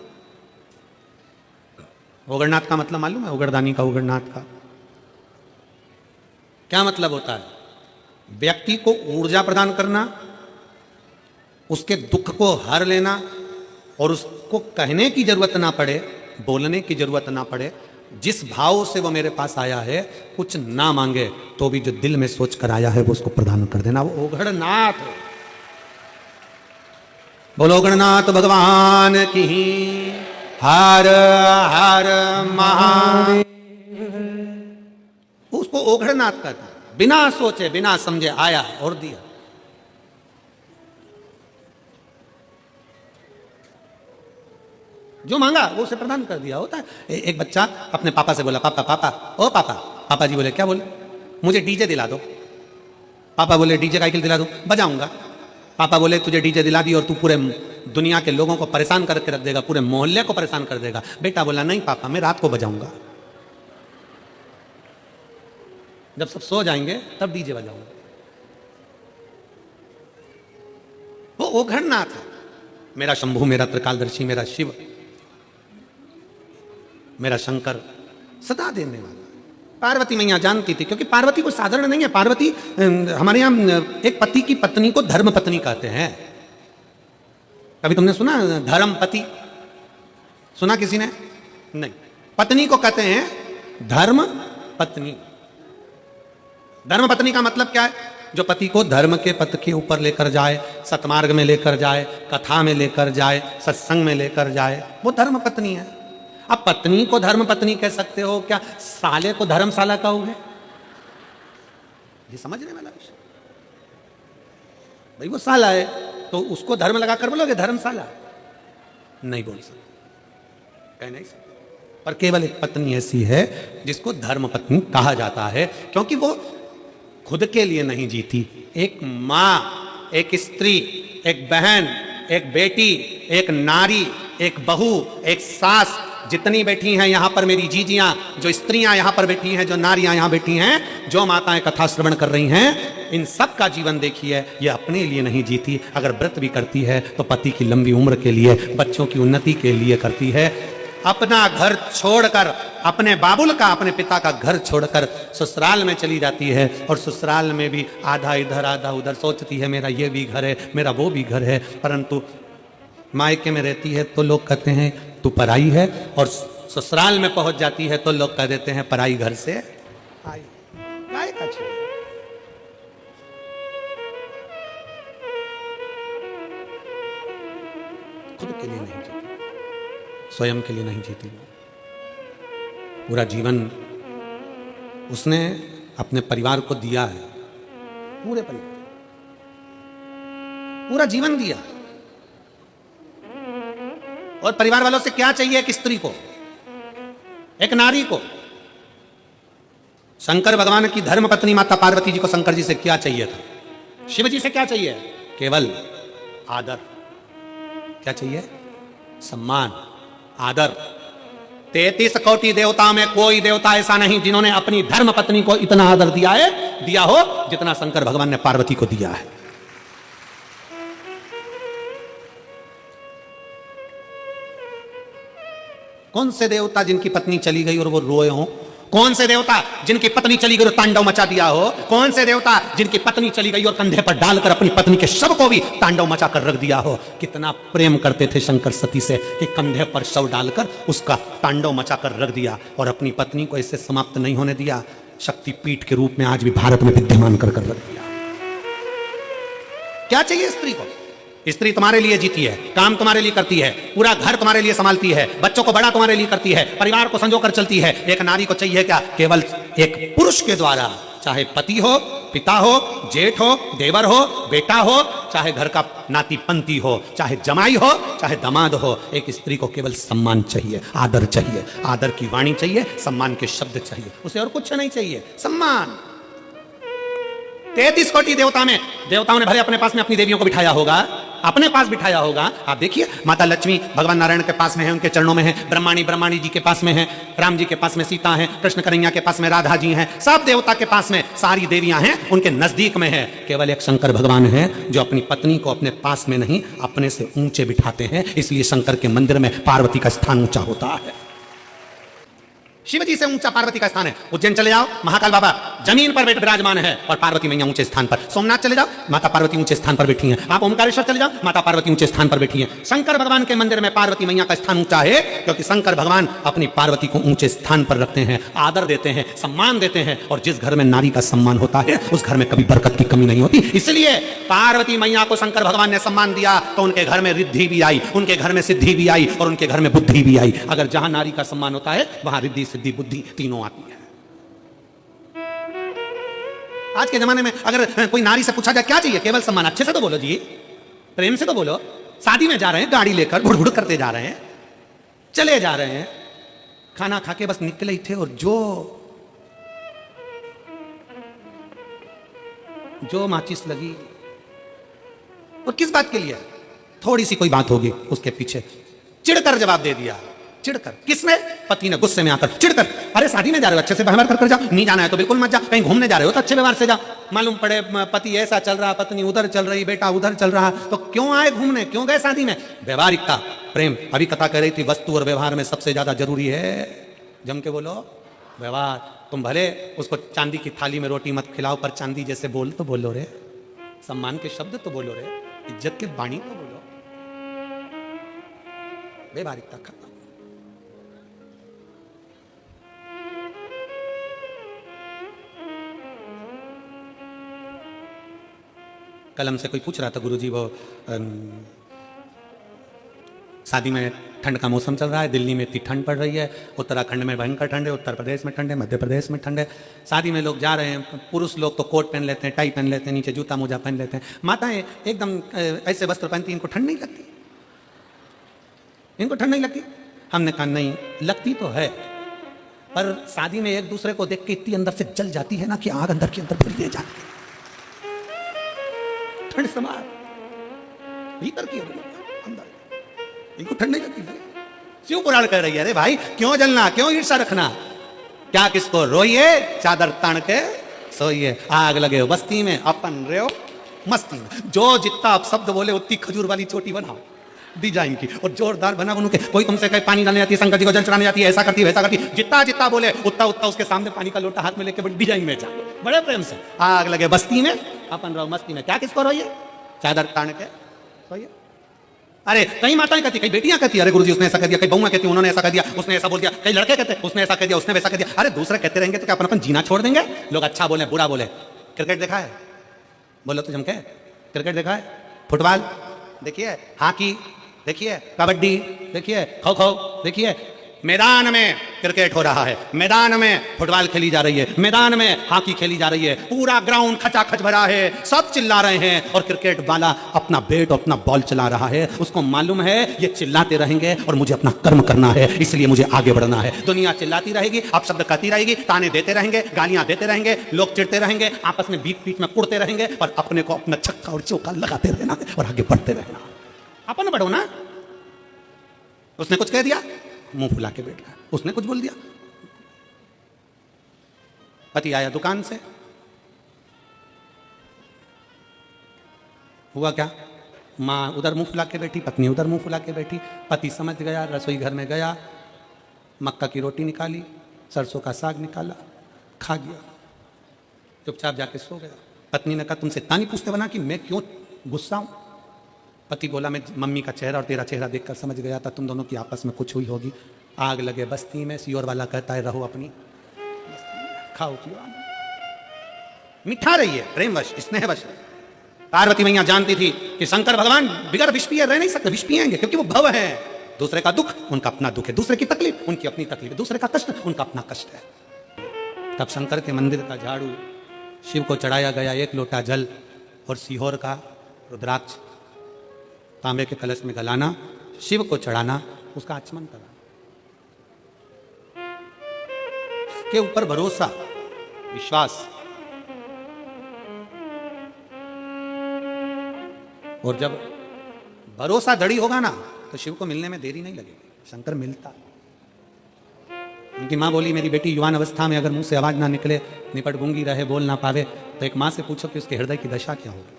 ओघड़नाथ का मतलब मालूम है? ओघड़दानी का, ओघड़नाथ का क्या मतलब होता है? व्यक्ति को ऊर्जा प्रदान करना, उसके दुख को हर लेना, और उसको कहने की जरूरत ना पड़े, बोलने की जरूरत ना पड़े। जिस भाव से वो मेरे पास आया है, कुछ ना मांगे तो भी जो दिल में सोच कर आया है वो उसको प्रदान कर देना। वो ओघड़नाथ। बोलो गणनाथ भगवान की हर हर महादेव। उसको ओघड़नाथ कहता है। बिना सोचे बिना समझे आया और दिया। जो मांगा वो उसे प्रदान कर दिया होता है। एक बच्चा अपने पापा से बोला, पापा पापा, ओ पापा। पापा जी बोले, क्या बोले? मुझे डीजे दिला दो। पापा बोले, डीजे का दिला दो, बजाऊंगा। पापा बोले, तुझे डीजे दिला दी और तू पूरे दुनिया के लोगों को परेशान करके रख देगा, पूरे मोहल्ले को परेशान कर देगा। बेटा बोला, नहीं पापा, मैं रात को बजाऊंगा, जब सब सो जाएंगे तब डीजे बजाऊंगा। वो ओघड़नाथ है। मेरा शंभू, मेरा त्रिकालदर्शी, मेरा शिव, मेरा शंकर सदा देने वाला। पार्वती मैया जानती थी, क्योंकि पार्वती को साधारण नहीं है। पार्वती, हमारे यहां एक पति की पत्नी को धर्म पत्नी कहते हैं। कभी तुमने सुना धर्म पति? सुना किसी ने? नहीं। पत्नी को कहते हैं धर्म पत्नी। धर्म पत्नी का मतलब क्या है? जो पति को धर्म के पथ के ऊपर लेकर जाए, सतमार्ग में लेकर जाए, कथा में लेकर जाए, सत्संग में लेकर जाए, वो धर्म पत्नी है। अब पत्नी को धर्म पत्नी कह सकते हो क्या? साले को धर्मशाला कहोगे? ये समझने वाला विषय। भाई वो साला है तो उसको धर्म लगाकर बोलोगे धर्मशाला? नहीं बोल सकते, कह नहीं सकते। पर केवल एक पत्नी ऐसी है जिसको धर्म पत्नी कहा जाता है, क्योंकि वो खुद के लिए नहीं जीती। एक मां, एक स्त्री, एक बहन, एक बेटी, एक नारी, एक बहू, एक सास, जितनी बैठी हैं यहां पर मेरी जीजियां, जो स्त्रियां यहां पर बैठी हैं, जो नारियां यहां बैठी हैं, जो माताएं कथा श्रवण कर रही हैं, इन सब का जीवन देखिए, ये अपने लिए नहीं जीती। अगर व्रत भी करती है तो पति की लंबी उम्र के लिए, बच्चों की उन्नति के लिए करती है। अपना घर छोड़कर, अपने बाबुल का, अपने पिता का घर छोड़कर ससुराल में चली जाती है, और ससुराल में भी आधा इधर आधा उधर सोचती है मेरा ये भी घर है, मेरा वो भी घर है। परंतु मायके में रहती है तो लोग कहते हैं तू पराई है, और ससुराल में पहुंच जाती है तो लोग कह देते हैं पराई घर से आई। काय का छे? खुद के लिए नहीं जीती, स्वयं के लिए नहीं जीती। पूरा जीवन उसने अपने परिवार को दिया है, पूरे परिवार, पूरा जीवन दिया। और परिवार वालों से क्या चाहिए एक स्त्री को, एक नारी को? शंकर भगवान की धर्म पत्नी माता पार्वती जी को शंकर जी से क्या चाहिए था? शिव जी से क्या चाहिए? केवल आदर। क्या चाहिए? सम्मान, आदर। 33 कोटि देवता में कोई देवता ऐसा नहीं जिन्होंने अपनी धर्म पत्नी को इतना आदर दिया हो जितना शंकर भगवान ने पार्वती को दिया है। कौन से देवता जिनकी पत्नी चली गई और वो रोए हो? कौन से देवता जिनकी पत्नी चली गई और तांडव मचा दिया हो? कौन से देवता जिनकी पत्नी चली गई और कंधे पर डालकर अपनी पत्नी के शव को भी तांडव मचा कर रख दिया हो? कितना प्रेम करते थे शंकर सती से कि कंधे पर शव डालकर उसका तांडव मचा कर रख दिया, और अपनी पत्नी को इससे समाप्त नहीं होने दिया, शक्तिपीठ के रूप में आज भी भारत में विद्यमान कर रख दिया। क्या चाहिए स्त्री को? स्त्री तुम्हारे लिए जीती है, काम तुम्हारे लिए करती है, पूरा घर तुम्हारे लिए संभालती है, बच्चों को बड़ा तुम्हारे लिए करती है, परिवार को संजोकर चलती है। एक नारी को चाहिए क्या? केवल एक पुरुष के द्वारा, चाहे पति हो, पिता हो, जेठ हो, देवर हो, बेटा हो, चाहे घर का नाती पंती हो, चाहे जमाई हो, चाहे दामाद हो, एक स्त्री को केवल सम्मान चाहिए, आदर चाहिए, आदर की वाणी चाहिए, सम्मान के शब्द चाहिए, उसे और कुछ नहीं चाहिए। सम्मान। 33 कोटि देवताओं ने भले अपने पास में अपनी देवियों को बिठाया होगा, अपने पास बिठाया होगा। आप देखिए, माता लक्ष्मी भगवान नारायण के पास में है, उनके चरणों में है। ब्रह्माणी जी के पास में है, राम जी के पास में सीता है, कृष्ण कन्हैया के पास में राधा जी हैं, सब देवता के पास में सारी देवियां हैं, उनके नजदीक में है। केवल एक शंकर भगवान है जो अपनी पत्नी को अपने पास में नहीं, अपने से ऊंचे बिठाते हैं। इसलिए शंकर के मंदिर में पार्वती का स्थान ऊंचा होता है। शिव जी से ऊंचा पार्वती का स्थान है। उज्जैन चले जाओ, महाकाल बाबा जमीन पर विराजमान है और पार्वती मैया ऊंचे स्थान पर। सोमनाथ चले जाओ, माता पार्वती ऊंचे स्थान पर बैठी हैं। आप ओमकारेश्वर चले जाओ, माता पार्वती ऊंचे स्थान पर बैठी हैं। शंकर भगवान के मंदिर में पार्वती मैया का स्थान ऊंचा है, क्योंकि शंकर भगवान अपनी पार्वती को ऊंचे स्थान पर रखते हैं, आदर देते हैं, सम्मान देते हैं। और जिस घर में नारी का सम्मान होता है उस घर में कभी बरकत की कमी नहीं होती। इसलिए पार्वती मैया को शंकर भगवान ने सम्मान दिया तो उनके घर में रिद्धि भी आई, उनके घर में सिद्धि भी आई और उनके घर में बुद्धि भी आई। अगर जहां नारी का सम्मान होता है वहां रिद्धि सिद्धि बुद्धि तीनों आती है। आज के जमाने में अगर कोई नारी से पूछा जाए क्या चाहिए, केवल सम्मान। अच्छे से तो बोलो जी, प्रेम से तो बोलो। शादी में जा रहे हैं, गाड़ी लेकर भुड़ करते जा रहे हैं, चले जा रहे हैं, खाना खा के बस निकले ही थे और जो माचिस लगी, और किस बात के लिए? थोड़ी सी कोई बात होगी, उसके पीछे चिढ़कर जवाब दे दिया। चिढ़कर किसने? पति ने गुस्से में आकर चिढ़कर। अरे शादी में जा रहे हो, अच्छे से व्यवहार कर जाओ, नहीं जाना है तो बिल्कुल मत जा। कहीं घूमने जा रहे हो तो अच्छे व्यवहार से जा। मालूम पड़े पति ऐसा चल रहा, पत्नी उधर चल रही, बेटा उधर चल रहा, तो क्यों आए घूमने, क्यों गए शादी में? व्यवहारिकता, प्रेम। अभी कथा कह रही थी, वस्तु और व्यवहार में सबसे ज्यादा जरूरी है, जम के बोलो, व्यवहार। तुम भले उसको चांदी की थाली में रोटी मत खिलाओ, पर चांदी जैसे बोल तो बोलो रे, सम्मान के शब्द तो बोलो रे, इज्जत के वाणी तो बोलो। व्यवहारिकता खत्म। कल हमसे कोई पूछ रहा था गुरुजी वो शादी में ठंड का मौसम चल रहा है, दिल्ली में इतनी ठंड पड़ रही है, उत्तराखंड में भयंकर ठंड है, उत्तर प्रदेश में ठंड है, मध्य प्रदेश में ठंड है। शादी में लोग जा रहे हैं, पुरुष लोग तो कोट पहन लेते हैं, टाई पहन लेते हैं, नीचे जूता मोजा पहन लेते हैं, माताएं एकदम ऐसे वस्त्र पहनती, इनको ठंड नहीं लगती? इनको ठंड नहीं लगती? हमने कहा नहीं लगती तो है, पर शादी में एक दूसरे को देख के इतनी अंदर से जल जाती है ना कि आग अंदर के अंदर भरी ले जाती है। ठंड समार भीतर की अंदर, इनको ठंड नहीं लगती। शिव पुराण कह रही है अरे भाई क्यों जलना, क्यों ईर्षा रखना, क्या किसको रोइए, चादर तान के सोइए, आग लगे बस्ती में अपन रहो मस्ती में। जो जितना आप शब्द बोले उतनी खजूर वाली चोटी बनाओ डिजाइन की और जोरदार बना बनू के। कोई तुमसे कहे पानी डालने जाती है, शंकर जी को जल चढ़ाने जाती है, ऐसा करती है वैसा करती, जितना जितना बोले उतना उतना उसके सामने पानी का लोटा हाथ में लेके बड़ी डिजाइन में जा, बड़े प्रेम से आग लगे बस्ती में अपन रहो मस्ती में। क्या किसको रोइए, चादर तान के सोइए। अरे कई माताएं कहती, कई बेटियां कहती, अरे गुरुजी उसने ऐसा कह दिया, कई बहुआं कहती उन्होंने ऐसा कह दिया, उसने ऐसा बोल दिया, कई लड़के कहते उसने ऐसा कह दिया, उसने वैसा कह दिया। अरे दूसरे कहते रहेंगे तो क्या अपन जीना छोड़ देंगे? लोग अच्छा बोले बुरा बोले। क्रिकेट देखा है? बोलो तो जमके क्रिकेट देखा है? फुटबॉल देखिए, हॉकी देखिए, कबड्डी देखिए, खो खो देखिए। मैदान में क्रिकेट हो रहा है, मैदान में फुटबॉल खेली जा रही है, मैदान में हॉकी खेली जा रही है, पूरा ग्राउंड खचाखच भरा है, सब चिल्ला रहे हैं और क्रिकेट वाला अपना बैट अपना बॉल चला रहा है। उसको मालूम है ये चिल्लाते रहेंगे और मुझे अपना कर्म करना है, इसलिए मुझे आगे बढ़ना है। दुनिया चिल्लाती रहेगी, आप शब्द कहती रहेगी, ताने देते रहेंगे, गालियां देते रहेंगे, लोग चिढ़ते रहेंगे, आपस में बीच बीच में कुड़ते रहेंगे, और अपने को अपना छक्का और चौका लगाते रहना और आगे बढ़ते रहना। अपन बढ़ो ना। उसने कुछ कह दिया, मुंह फुला के बैठ गया, उसने कुछ बोल दिया। पति आया दुकान से, हुआ क्या, मां उधर मुंह फुला के बैठी, पत्नी उधर मुंह फुला के बैठी। पति समझ गया, रसोई घर में गया, मक्का की रोटी निकाली, सरसों का साग निकाला, खा गया, चुपचाप जाके सो गया। पत्नी ने कहा तुमसे इतना नहीं पूछते बना कि मैं क्यों गुस्सा हूं? पति बोला मैं मम्मी का चेहरा और तेरा चेहरा देखकर समझ गया था तुम दोनों की आपस में कुछ हुई होगी। आग लगे बस्ती में, सियोर वाला कहता है रहो अपनी खाओ पियो, मिठा रहिए, प्रेमवश स्नेहवश। पार्वती मैया जानती थी कि शंकर भगवान बिगर विष पिए रह नहीं सकते, विष पिएंगे क्योंकि वो भव है। दूसरे का दुख उनका अपना दुख है, दूसरे की तकलीफ उनकी अपनी तकलीफ है, दूसरे का कष्ट उनका अपना कष्ट है। तब शंकर के मंदिर का झाड़ू शिव को चढ़ाया गया, 1 लोटा जल और सीहोर का रुद्राक्ष तांबे के कलश में गलाना, शिव को चढ़ाना, उसका आचमन करना, उसके ऊपर भरोसा विश्वास। और जब भरोसा दृढ़ होगा ना तो शिव को मिलने में देरी नहीं लगेगी, शंकर मिलता। उनकी मां बोली मेरी बेटी युवान अवस्था में अगर मुंह से आवाज ना निकले, निपट गूंगी रहे, बोल ना पावे, तो एक मां से पूछो कि उसके हृदय की दशा क्या होगी।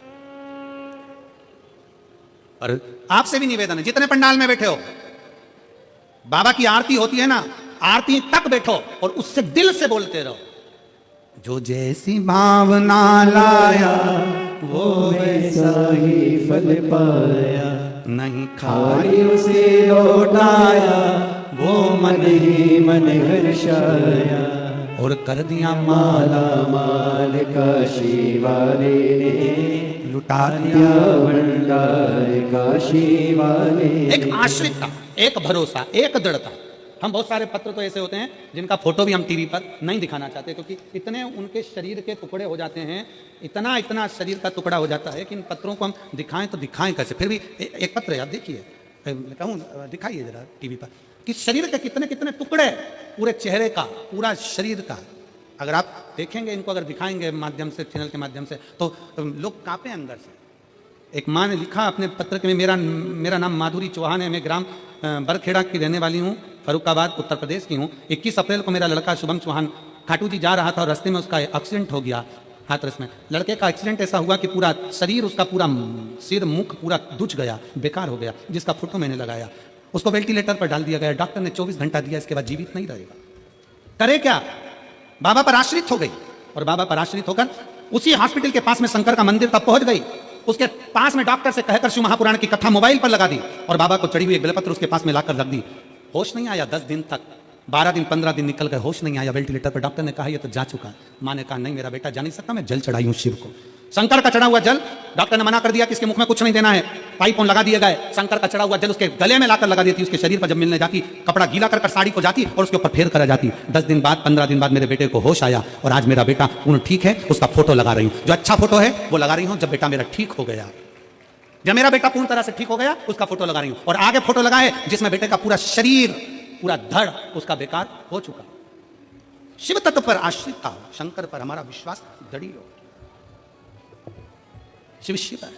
और आपसे भी निवेदन है जितने पंडाल में बैठे हो, बाबा की आरती होती है ना, आरती तक बैठो और उससे दिल से बोलते रहो, जो जैसी भावना लाया वो वैसा ही फल पाया, नहीं खाली उसे लौटाया वो मन ही मन हर्षाया, और कर दिया माला माल काशी वाले ने, लुटा दिया भंडार काशी वाले। एक आश्रितता, एक भरोसा, एक दृढ़ता। हम बहुत सारे पत्र तो ऐसे होते हैं जिनका फोटो भी हम टीवी पर नहीं दिखाना चाहते क्योंकि इतने उनके शरीर के टुकड़े हो जाते हैं, इतना इतना शरीर का टुकड़ा हो जाता है कि इन पत्रों को हम दिखाएं तो दिखाएं कैसे। फिर भी एक पत्र यार देखिए, कहूँ दिखाइए जरा टीवी पर कि शरीर के कितने कितने टुकड़े, पूरे चेहरे का, पूरा शरीर का। अगर आप देखेंगे इनको, अगर दिखाएंगे माध्यम से, चैनल के माध्यम से, तो लोग कांपे अंदर से। एक माँ ने लिखा अपने पत्र के में, मेरा नाम माधुरी चौहान है, मैं ग्राम बरखेड़ा की रहने वाली हूँ, फरुखाबाद उत्तर प्रदेश की हूँ। 21 अप्रैल को मेरा लड़का शुभम चौहान खाटू जी जा रहा था और रास्ते में उसका एक्सीडेंट हो गया हाथरस में। लड़के का एक्सीडेंट ऐसा हुआ कि पूरा शरीर, उसका पूरा सिर मुख पूरा दुच गया, बेकार हो गया, जिसका फोटो मैंने लगाया। उसको वेंटिलेटर पर डाल दिया गया, डॉक्टर ने 24 घंटा दिया, इसके बाद जीवित नहीं रहेगा। करे क्या? बाबा पर आश्रित हो गई और बाबा पर आश्रित होकर उसी हॉस्पिटल के पास में शंकर का मंदिर तक पहुंच गई। उसके पास में डॉक्टर से कहकर शिव महापुराण की कथा मोबाइल पर लगा दी और बाबा को चढ़ी हुई एक बेलपत्र उसके पास में लाकर रख दी। होश नहीं आया 10 दिन तक, 12 दिन 15 दिन निकल गए, होश नहीं आया। वेंटिलेटर पर डॉक्टर ने कहा ये तो जा चुका। माँ ने कहा नहीं मेरा बेटा जा नहीं सकता, मैं जल चढ़ाई हूँ शिव को। शंकर का चढ़ा हुआ जल डॉक्टर ने मना कर दिया कि इसके मुख में कुछ नहीं देना है, पाइप लगा दिए गए, शंकर का चढ़ा हुआ जल उसके गले में लाकर लगा देती, उसके शरीर पर जब मिलने जाती कपड़ा गीला कर साड़ी को जाती और उसके ऊपर फेर करा जाती। 10 दिन बाद 15 दिन बाद मेरे बेटे को होश आया और आज मेरा बेटा पूर्ण ठीक है, उसका फोटो लगा रही हूं। जो अच्छा फोटो है वो लगा रही हूं जब बेटा मेरा ठीक हो गया, जब मेरा बेटा पूर्ण तरह से ठीक हो गया उसका फोटो लगा रही हूं। और आगे फोटो लगा है जिसमें बेटे का पूरा शरीर पूरा धड़ उसका बेकार हो चुका। शिव तत्व पर आश्रित हो, शंकर पर हमारा विश्वास दृढ़ हो। शिव शिव है।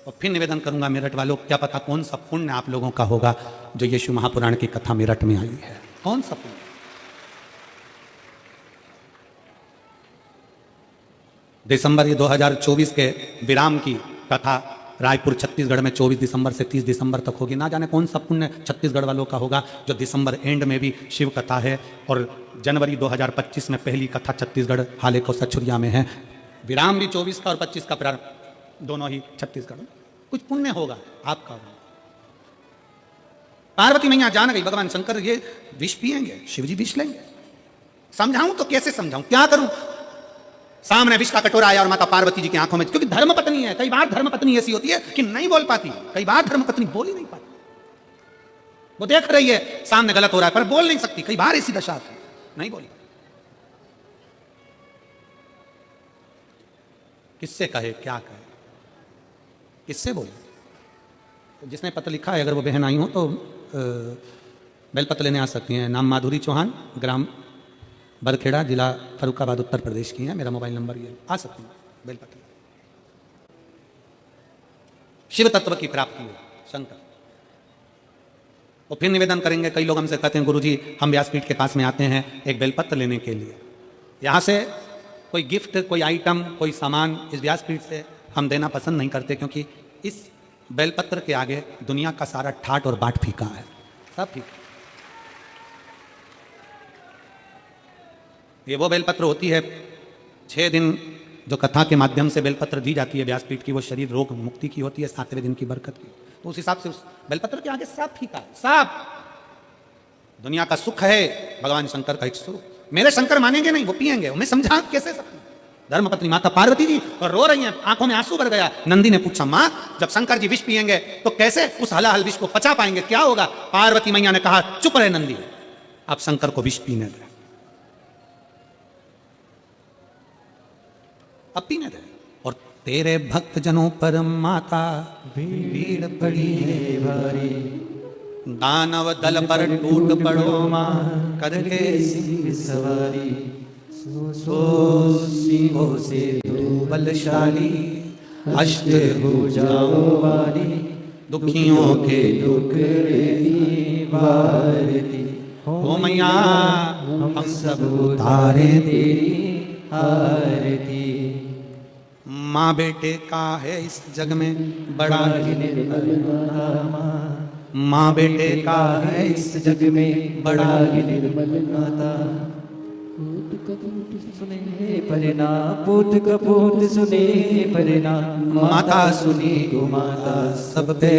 और फिर निवेदन करूंगा मेरठ वालों, क्या पता कौन सा पुण्य आप लोगों का होगा जो यीशु महापुराण की कथा मेरठ में आई है। कौन सा पुण्य? दिसंबर 2024 के विराम की कथा रायपुर छत्तीसगढ़ में 24 दिसंबर से 30 दिसंबर तक होगी। ना जाने कौन सा पुण्य छत्तीसगढ़ वालों का होगा जो दिसंबर एंड में भी शिव कथा है और जनवरी 2025 में पहली कथा छत्तीसगढ़ हाले को सछुरिया में है। विराम भी 24 का और 25 का प्रारंभ दोनों ही छत्तीसगढ़ में। कुछ पुण्य होगा आपका। पार्वती मैया जान गई भगवान शंकर ये विष पिएंगे, शिव जी विष लेंगे। समझाऊं तो कैसे समझाऊं, क्या करूं? सामने विष का कटोरा आया और माता पार्वती जी की आंखों में, क्योंकि धर्म पत्नी है, कई बार धर्म पत्नी ऐसी होती है कि नहीं बोल पाती, कई बार धर्म पत्नी बोल ही नहीं पाती। वो देख रही है सामने गलत हो रहा है पर बोल नहीं सकती, कई बार ऐसी दशा आती नहीं बोली। किससे कहे, क्या कहे, किससे बोले? तो जिसने पत्र लिखा है अगर वो बहन आई हो तो बेलपत्र लेने आ सकती हैं। नाम माधुरी चौहान, ग्राम बरखेड़ा, जिला फरुखाबाद, उत्तर प्रदेश की है। मेरा मोबाइल नंबर ये, आ सकती हैं बेलपत्र। शिव तत्व की प्राप्ति हो शंकर। और फिर निवेदन करेंगे, कई लोग हमसे कहते हैं गुरुजी हम व्यासपीठ के पास में आते हैं एक बेलपत्र लेने के लिए, यहाँ से कोई गिफ्ट, कोई आइटम, कोई सामान इस व्यासपीठ से हम देना पसंद नहीं करते, क्योंकि इस बेलपत्र के आगे दुनिया का सारा ठाट और बाट फीका है, सब फीका। ये वो बेलपत्र होती है 6 दिन जो कथा के माध्यम से बेलपत्र दी जाती है व्यासपीठ की, वो शरीर रोग मुक्ति की होती है, 7वें दिन की बरकत की। तो उस हिसाब से उस बेलपत्र के आगे सब फीका है, सब। दुनिया का सुख है भगवान शंकर का एक सुख। मेरे शंकर मानेंगे नहीं, वो पिएंगे। उन्हें समझा कैसे सकते? धर्मपत्नी माता पार्वती जी और रो रही हैं, आंखों में आंसू भर गया। नंदी ने पूछा मां जब शंकर जी विष पिएंगे तो कैसे उस हलाहल विष को पचा पाएंगे, क्या होगा? पार्वती मैया ने कहा चुप रहे नंदी, आप शंकर को विष पीने दें, अब पीने दें। और तेरे भक्त जनों पर माता भीड़ पड़ी है भारी, दानव दल पर टूट पड़ो मां करके सिंह सवारी, सो सिंहों से तू बलशाली, अष्ट भुजाओं वाली, दुखियों के दुख निवारती, हो मैया हम सब उतारे तेरी आरती। माँ बेटे का है इस जग में बड़ा निर्मल नामा, माँ बेटे का है इस जग में बड़ा निर्मल नाता। पूत कपूत सुने परिना, पूत कपूत सुने परिना, माता सुनी गो माता सब पे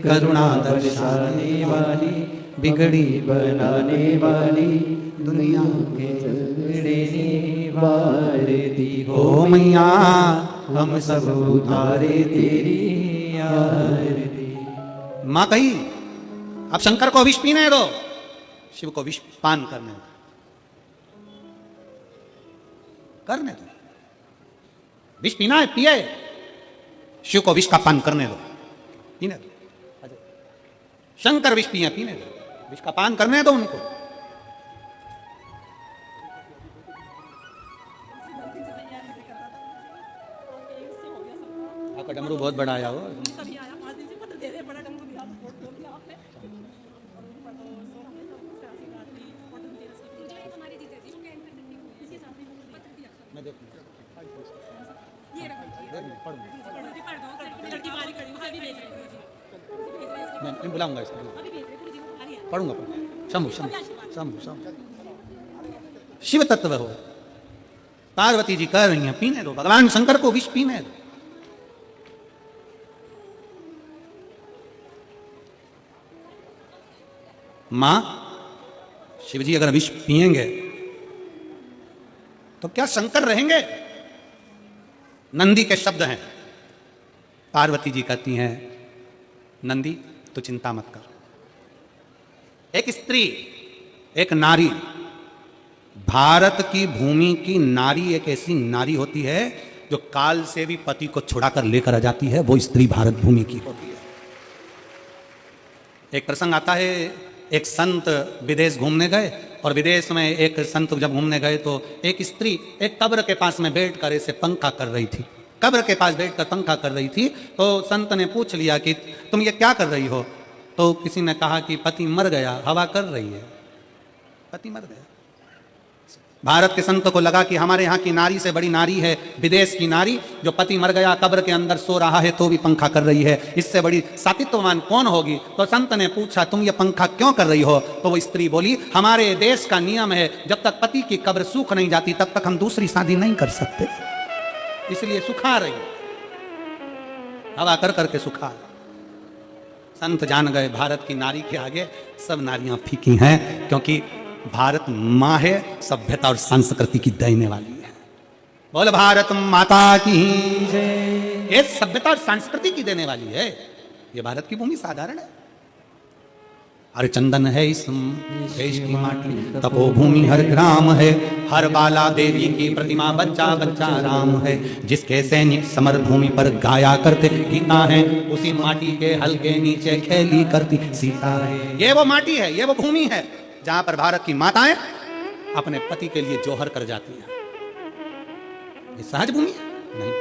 करुणा दर्शाने वाली, बिगड़ी बनाने वाली, दुनिया के झगड़े वारती, हो मैया हम सब उतारे तेरी आरती। माँ कही अब शंकर को विष पीने दो, शिव को विष पान करने दो, करने दो। विष पीना है पिए, शिव को विष का पान करने दो, पीने दो। शंकर विष पिए, पीने दो, विष का पान करने दो उनको। आपका डमरू बहुत बड़ा आया हो। मैं मैं बुलाऊंगा इसको, पढ़ूंगा शंभु शंभु शंभु शंभु। शिव तत्व हो, पार्वती जी कह रही हैं पीने दो, भगवान शंकर को विष पीने दो। मां शिव जी अगर विष पिएंगे तो क्या शंकर रहेंगे? नंदी के शब्द हैं। पार्वती जी कहती हैं, नंदी तो चिंता मत कर। एक स्त्री, एक नारी, भारत की भूमि की नारी एक ऐसी नारी होती है जो काल से भी पति को छुड़ाकर लेकर आ जाती है, वो स्त्री भारत भूमि की होती है। एक प्रसंग आता है, एक संत विदेश घूमने गए और विदेश में एक संत जब घूमने गए तो एक स्त्री एक कब्र के पास में बैठकर ऐसे पंखा कर रही थी। कब्र के पास बैठकर पंखा कर रही थी तो संत ने पूछ लिया कि तुम ये क्या कर रही हो? तो किसी ने कहा कि पति मर गया, हवा कर रही है, पति मर गया। भारत के संत को लगा कि हमारे यहाँ की नारी से बड़ी नारी है विदेश की नारी, जो पति मर गया कब्र के अंदर सो रहा है तो भी पंखा कर रही है, इससे बड़ी सातित्ववान कौन होगी? तो संत ने पूछा, तुम ये पंखा क्यों कर रही हो? तो वो स्त्री बोली, हमारे देश का नियम है जब तक पति की कब्र सूख नहीं जाती तब तक हम दूसरी शादी नहीं कर सकते, इसलिए सुखा रही, हवा कर करके सुखा। संत जान गए भारत की नारी के आगे सब नारियां फीकी हैं, क्योंकि भारत माँ है, सभ्यता और संस्कृति की देने वाली है। बोल भारत माता की जय। ये सभ्यता और संस्कृति की देने वाली है। ये भारत की भूमि साधारण है। हर चंदन है इस देश की माटी, तपोभूमि हर ग्राम है, हर बाला देवी की प्रतिमा बच्चा बच्चा राम है। जिसके सैनिक समर भूमि पर गाया करते गीता है, उसी माटी के हल के नीचे खेली करती सीता है। ये वो माटी है, ये वो भूमि है जहां पर भारत की माताएं अपने पति के लिए जोहर कर जाती हैं। ये सहज भूमि है नहीं।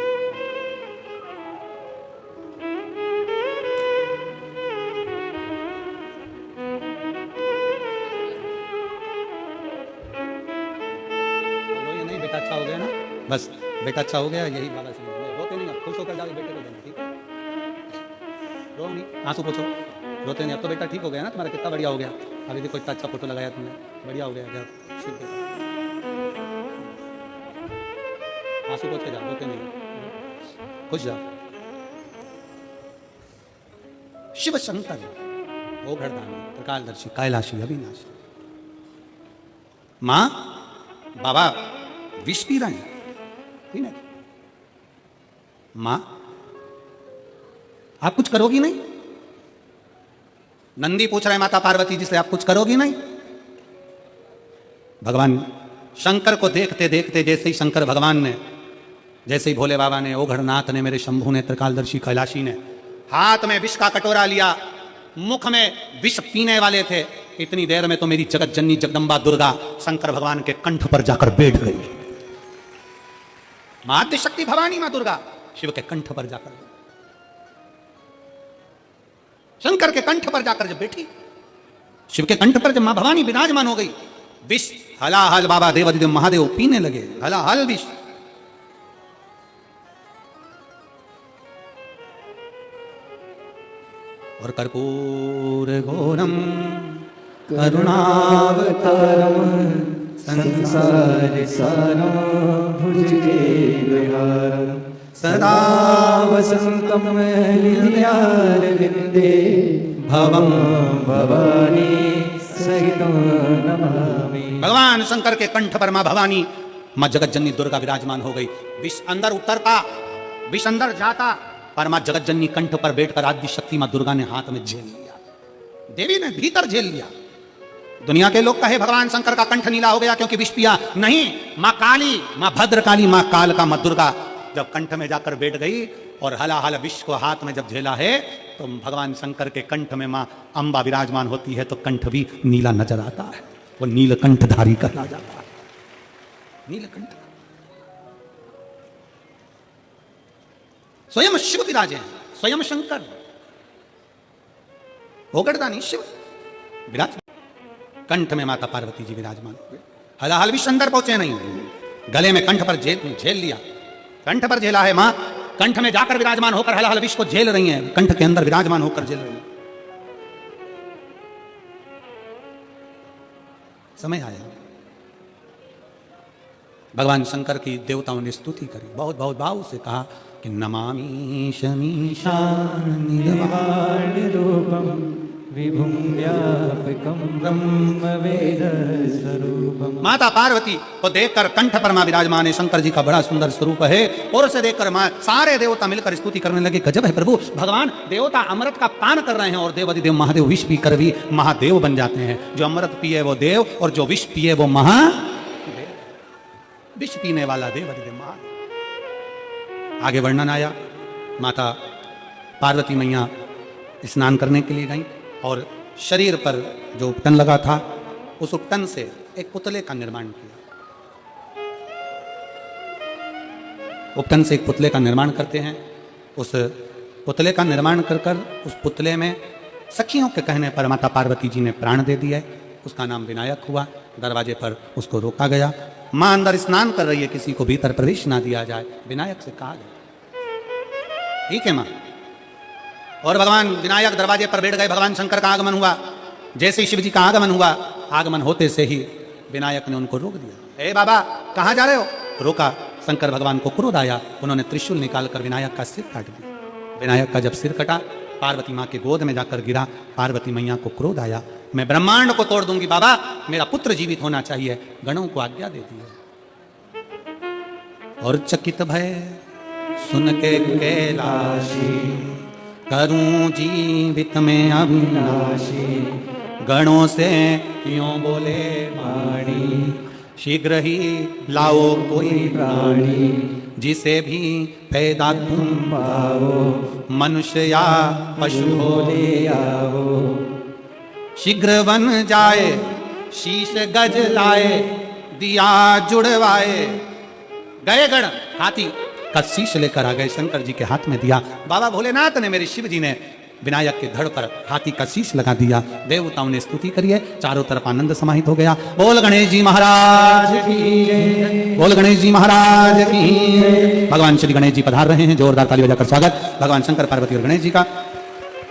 नहीं बेटा अच्छा हो गया ना, बस बेटा अच्छा हो गया, यही बाबा से रोते नहीं, अब खुश होकर जाओ बेटे को देना, ठीक है? रो नहीं, आंसू पोछो, रोते नहीं। अब तो बेटा ठीक हो गया ना तुम्हारा, कितना बढ़िया हो गया। अभी देखो इतना अच्छा फोटो लगाया तुमने, बढ़िया हो गया। आंसू पोछ के जाओ, रोते नहीं, खुश जाओ। शिव शंकर वो घरदानी त्रिकालदर्शी कैलाशी अविनाशी। माँ बाबा विष पी रहे हैं, माँ आप कुछ करोगी नहीं? नंदी पूछ रहे माता पार्वती जी से, आप कुछ करोगी नहीं? भगवान शंकर को देखते देखते, जैसे ही शंकर भगवान ने, जैसे ही भोले बाबा ने, ओघड़नाथ ने, मेरे शंभू ने, त्रिकालदर्शी कैलाशी ने हाथ में विष का कटोरा लिया, मुख में विष पीने वाले थे, इतनी देर में तो मेरी जगत जननी जगदम्बा दुर्गा शंकर भगवान के कंठ पर जाकर बैठ गई। माध्य शक्ति भवानी मां दुर्गा शिव के कंठ पर जाकर, शंकर के कंठ पर जाकर जब बैठी, शिव के कंठ पर जब मां भवानी विराजमान हो गई, विष हलाहल बाबा देवादिदेव महादेव पीने लगे, हलाहल विष। और कर्पूर घोरम करुणावतारम संसार सारम भुजगेन्द्रहारम सदा वसंतम हृदयारविंदे भवम भवानी सहितं नमामि। भगवान शंकर के कंठ पर मां भवानी, मां जगत जननी दुर्गा विराजमान हो गई। विष अंदर उतरता, विष अंदर जाता, पर मां जगत जननी कंठ पर बैठकर आदि शक्ति मां दुर्गा ने हाथ में झेल लिया, देवी ने भीतर झेल लिया। दुनिया के लोग कहे भगवान शंकर का कंठ नीला हो गया क्योंकि विष पिया, नहीं, मां काली, मां भद्रकाली, मां काल का मां दुर्गा जब कंठ में जाकर बैठ गई और हलाहल विष को हाथ में जब झेला है, तो भगवान शंकर के कंठ में मां अंबा विराजमान होती है, तो कंठ भी नीला नजर आता है, वो नीलकंठधारी कहला जाता है। नीलकंठ स्वयं शिव विराजे हैं, स्वयं शंकर, ओगड़दानी शिव विराज, कंठ में माता पार्वती जी विराजमान हुए। हलाहल विष अंदर पहुंचे नहीं, गले में कंठ पर झेल लिया, कंठ पर झेला है मां, कंठ में जाकर विराजमान होकर हलाहल विष को झेल रही हैं, कंठ के अंदर विराजमान होकर झेल रही हैं। समय आया, भगवान शंकर की देवताओं ने स्तुति करी, बहुत बहुत भाव से कहा कि नमामि शमीशान निर्वाण रूपम विभुं व्यापकं ब्रह्मवेदस्वरूपम्। माता पार्वती को देखकर कंठ पर मां विराजमान है, शंकर जी का बड़ा सुंदर स्वरूप है। और उसे देखकर मां सारे देवता मिलकर स्तुति करने लगे, गजब है प्रभु, भगवान देवता अमृत का पान कर रहे हैं और देवाधिदेव महादेव विष पी कर भी महादेव बन जाते हैं। जो अमृत पिए वो देव और जो विष पिए वो महादेव, विष पीने वाला देवाधिदेव महादेव। आगे वर्णन आया, माता पार्वती मैया स्नान करने के लिए गई और शरीर पर जो उपटन लगा था उस उपटन से एक पुतले का निर्माण किया। उपटन से एक पुतले का निर्माण करते हैं। उस पुतले का निर्माण कर कर उस पुतले में सखियों के कहने पर माता पार्वती जी ने प्राण दे दिया। उसका नाम विनायक हुआ। दरवाजे पर उसको रोका गया। मां अंदर स्नान कर रही है, किसी को भीतर प्रवेश ना दिया जाए, विनायक से कहा गया। ठीक है मां। और भगवान विनायक दरवाजे पर बैठ गए। भगवान शंकर का आगमन हुआ। जैसे ही शिव जी का आगमन हुआ, आगमन होते से ही विनायक ने उनको रोक दिया। ए बाबा, कहाँ जा रहे हो? रोका। शंकर भगवान को क्रोध आया। उन्होंने त्रिशूल निकालकर विनायक का सिर काट दिया। विनायक का जब सिर कटा, पार्वती माँ के गोद में जाकर गिरा। पार्वती मैया को क्रोध आया, मैं ब्रह्मांड को तोड़ दूंगी बाबा, मेरा पुत्र जीवित होना चाहिए। गणों को आज्ञा देती है। और चकित भय सुन के कैलाशी, करूं जीवित में अविनाशी। गणों से यूं बोले वाणी, शीघ्र ही लाओ कोई प्राणी, जिसे भी पैदा तुम पाओ, मनुष्य या पशु हो ले आओ। शीघ्र बन जाए, शीश गज लाए, दिया जुड़वाए। गए गण, हाथी का शीश लेकर आ गए, शंकर जी के हाथ में दिया। बाबा भोलेनाथ ने, मेरे शिव जी ने विनायक के धड़ पर हाथी का शीश लगा दिया। देवताओं ने स्तुति करी है। चारों तरफ आनंद समाहित हो गया। बोल गणेश जी महाराज की, बोल गणेश जी महाराज की। भगवान श्री गणेश जी पधार रहे हैं। जोरदार ताली बजाकर स्वागत भगवान शंकर पार्वती और गणेश जी का।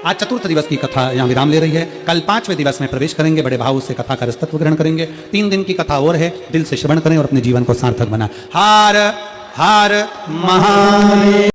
आज चतुर्थ दिवस की कथा यहाँ विराम ले रही है। कल 5वें दिवस में प्रवेश करेंगे। बड़े भाव से कथा का रसतत्व ग्रहण करेंगे। 3 दिन की कथा और है। दिल से श्रवण करें और अपने जीवन को सार्थक बना। हार हार महादेव।